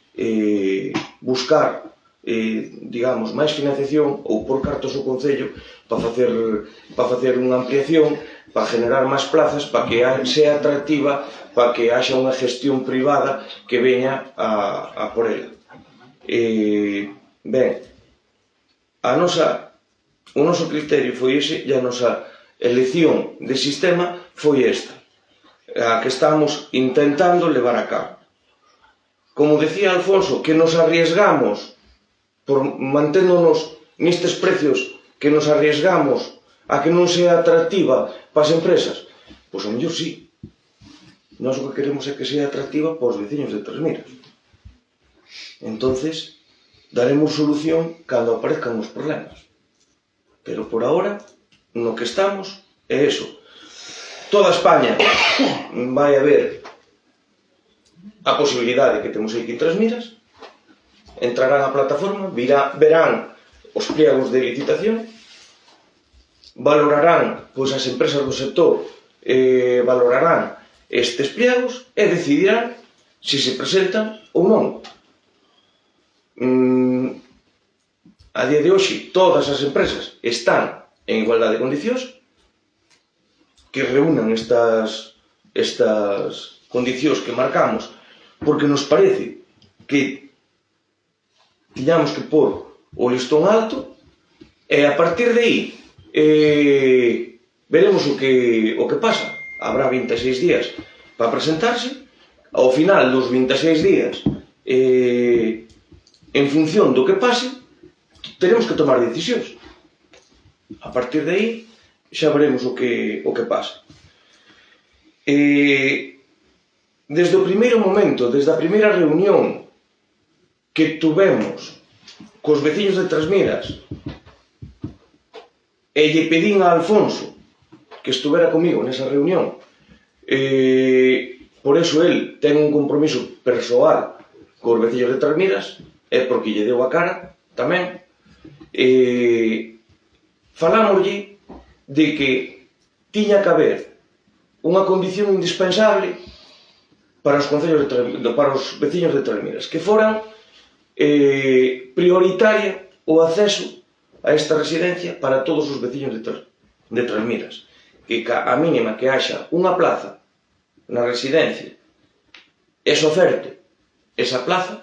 buscar, digamos, máis financiación ou por cartos ao Concello para facer unha ampliación, para generar máis plazas, para que sea atractiva, para que haxa unha gestión privada que veña a por ela. Ben, o noso criterio foi ese e a nosa elección de sistema foi esta, a que estamos intentando levar a cabo. Como decía Alfonso, que nos arriesgamos por manténdonos nestes precios, que nos arriesgamos a que non sea atractiva para as empresas, pois ao mellor sí. Nós o que queremos é que sea atractiva para os veciños de Trasmiras. Entonces, daremos solución cando aparezcan os problemas. Pero por ahora, no que estamos, é eso. Toda España vai haber a posibilidade que temos aquí en Trasmiras, entrarán á plataforma, verán os pliegos de licitación, valorarán, pois as empresas do sector valorarán estes pliegos e decidirán se se presentan ou non. A día de hoxe, todas as empresas están en igualdade de condicións, que reúnan estas condicións que marcamos, porque nos parece que tiñamos que pôr o listón alto e a partir de aí veremos o que pasa. Habrá 26 días para presentarse. Ao final dos 26 días, en función do que pase, teremos que tomar decisións. A partir de aí xa veremos o que pasa. Desde o primeiro momento, desde a primeira reunión que tuvemos cos veciños de Trasmiras, E lle pedín a Alfonso que estuvera comigo nesa reunión. Por eso el ten un compromiso persoal cos veciños de Trasmiras, é porque lle deu a cara tamén. Falámoslle de que tiña que haber unha condición indispensable para os concellos para os veciños de Trasmiras, que foran prioritaria o acceso a esta residencia para todos os veciños de Trasmiras, que a mínima que haxa unha plaza na residencia e se oferte esa plaza,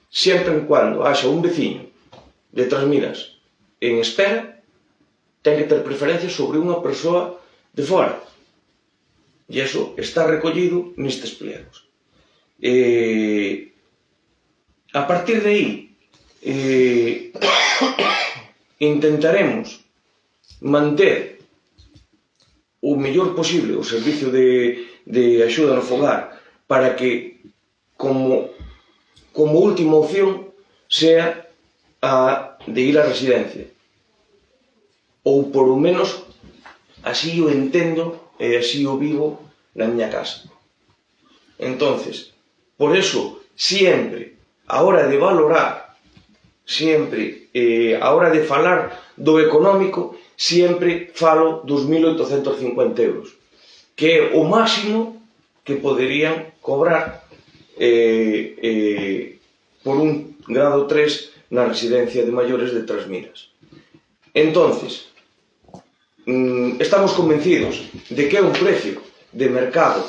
sempre en cuando haxa un veciño de Trasmiras en espera, ten que ter preferencia sobre unha persoa de fora. E iso está recollido nestes pliegos. A partir de aí, intentaremos manter o mellor posible o servicio de axuda no fogar para que como última opción sea a de ir á residencia, ou por lo menos así o entendo e así o vivo na miña casa. Entonces, por eso sempre a hora de valorar, sempre a hora de falar do económico, sempre falo dos 1.850 euros, que é o máximo que poderían cobrar por un grado 3 na residencia de maiores de Trasmiras. Entonces, estamos convencidos de que é un precio de mercado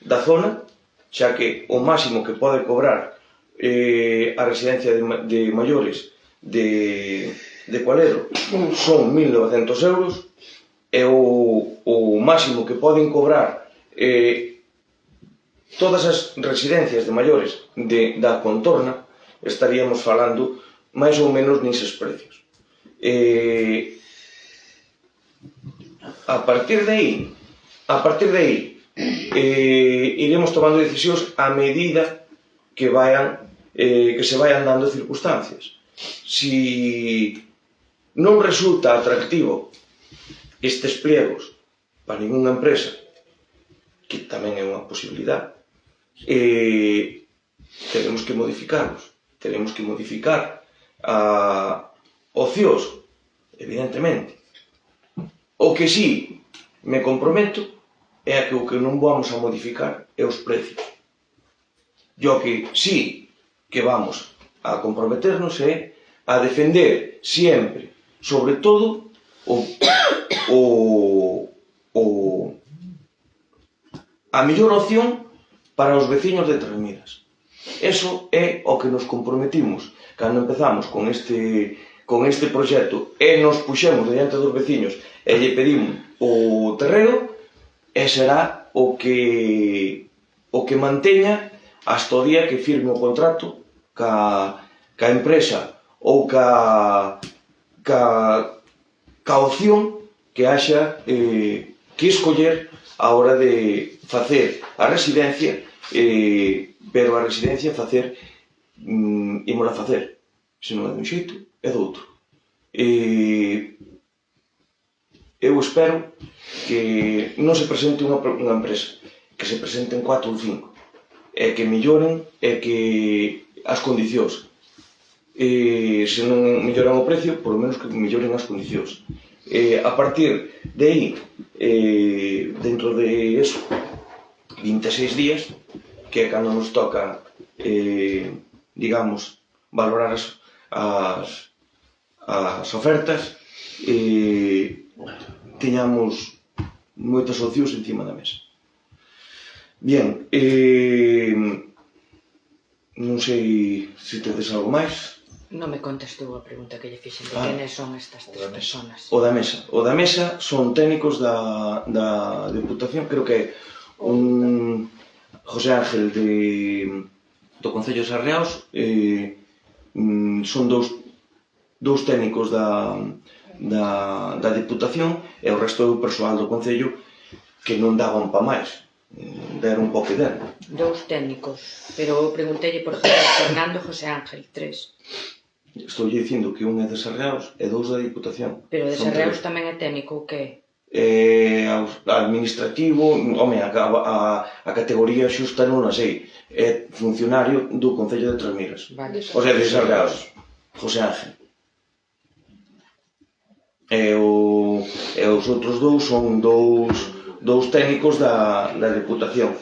da zona, xa que o máximo que pode cobrar a residencia de maiores de Cualedro son 1.900 euros, e o máximo que poden cobrar todas as residencias de maiores da contorna, estaríamos falando máis ou menos neses precios. A partir de aí iremos tomando decisións a medida que se vayan dando circunstancias. Si non resulta atractivo estes pliegos para ninguna empresa, que tamén é unha posibilidade, teremos que modificarlos, teremos que modificar ocios, evidentemente. O que sí me comprometo é que o que non vamos a modificar é os precios. E o que sí que vamos a comprometernos é a defender sempre, sobre todo, a mellor opción para os veciños de Trasmiras. Eso é o que nos comprometimos cando empezamos con este proxecto e nos puxemos diante dos veciños e lle pedimos o terreno, e será o que manteña hasta o día que firme o contrato ca empresa ou ca opción que haxa que escoller a hora de facer a residencia, pero a residencia ímola facer, se non é dun xeito, é do outro. Eu espero que non se presente unha empresa, que se presenten 4 ou 5, e que melloren as condicións. Se non melloran o precio, por lo menos que melloren as condicións. A partir de aí, dentro de eso, 26 días, que é cando nos toca, digamos, valorar as ofertas, teñamos moitas opcións encima da mesa. Bien, non sei se tedes algo máis. Non me contestou a pregunta que lle fixen de quenes son estas 3 personas. O da mesa son técnicos da Deputación, creo que é un José Ángel do Concello de Sarriaos, son dous técnicos da Deputación, e o resto do persoal do Concello que non daban pa máis, deron un pouco de deron. 2 técnicos, pero eu preguntei por Fernando José Ángel, 3. Estou dicindo que un é de Sargaos e 2 da Diputación. Pero de Son Sarreos tres. tamén é técnico, o que? Administrativo, a categoría xusta non a sei. É funcionario do Concello de Trasmiras. Vale. O sea, de Sargaos, José Ángel. E os outros dous son dous técnicos da Diputación.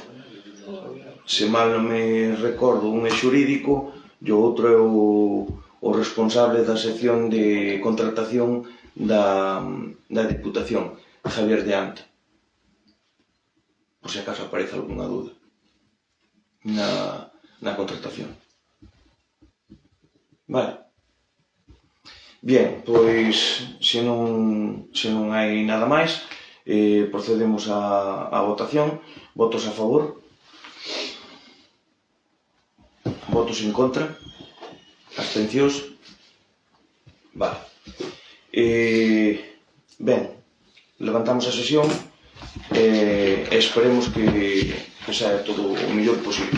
Se mal non me recordo, un é xurídico e o outro é o responsable da sección de contratación da Diputación, Javier de Anta. Por se acaso aparece algunha dúda na contratación. Vale. Bien, pois se non hai nada máis, procedemos á votación. Votos a favor? Votos en contra? Abstencións? Vale. Ben, levantamos a sesión e esperemos que saia todo o mellor posible.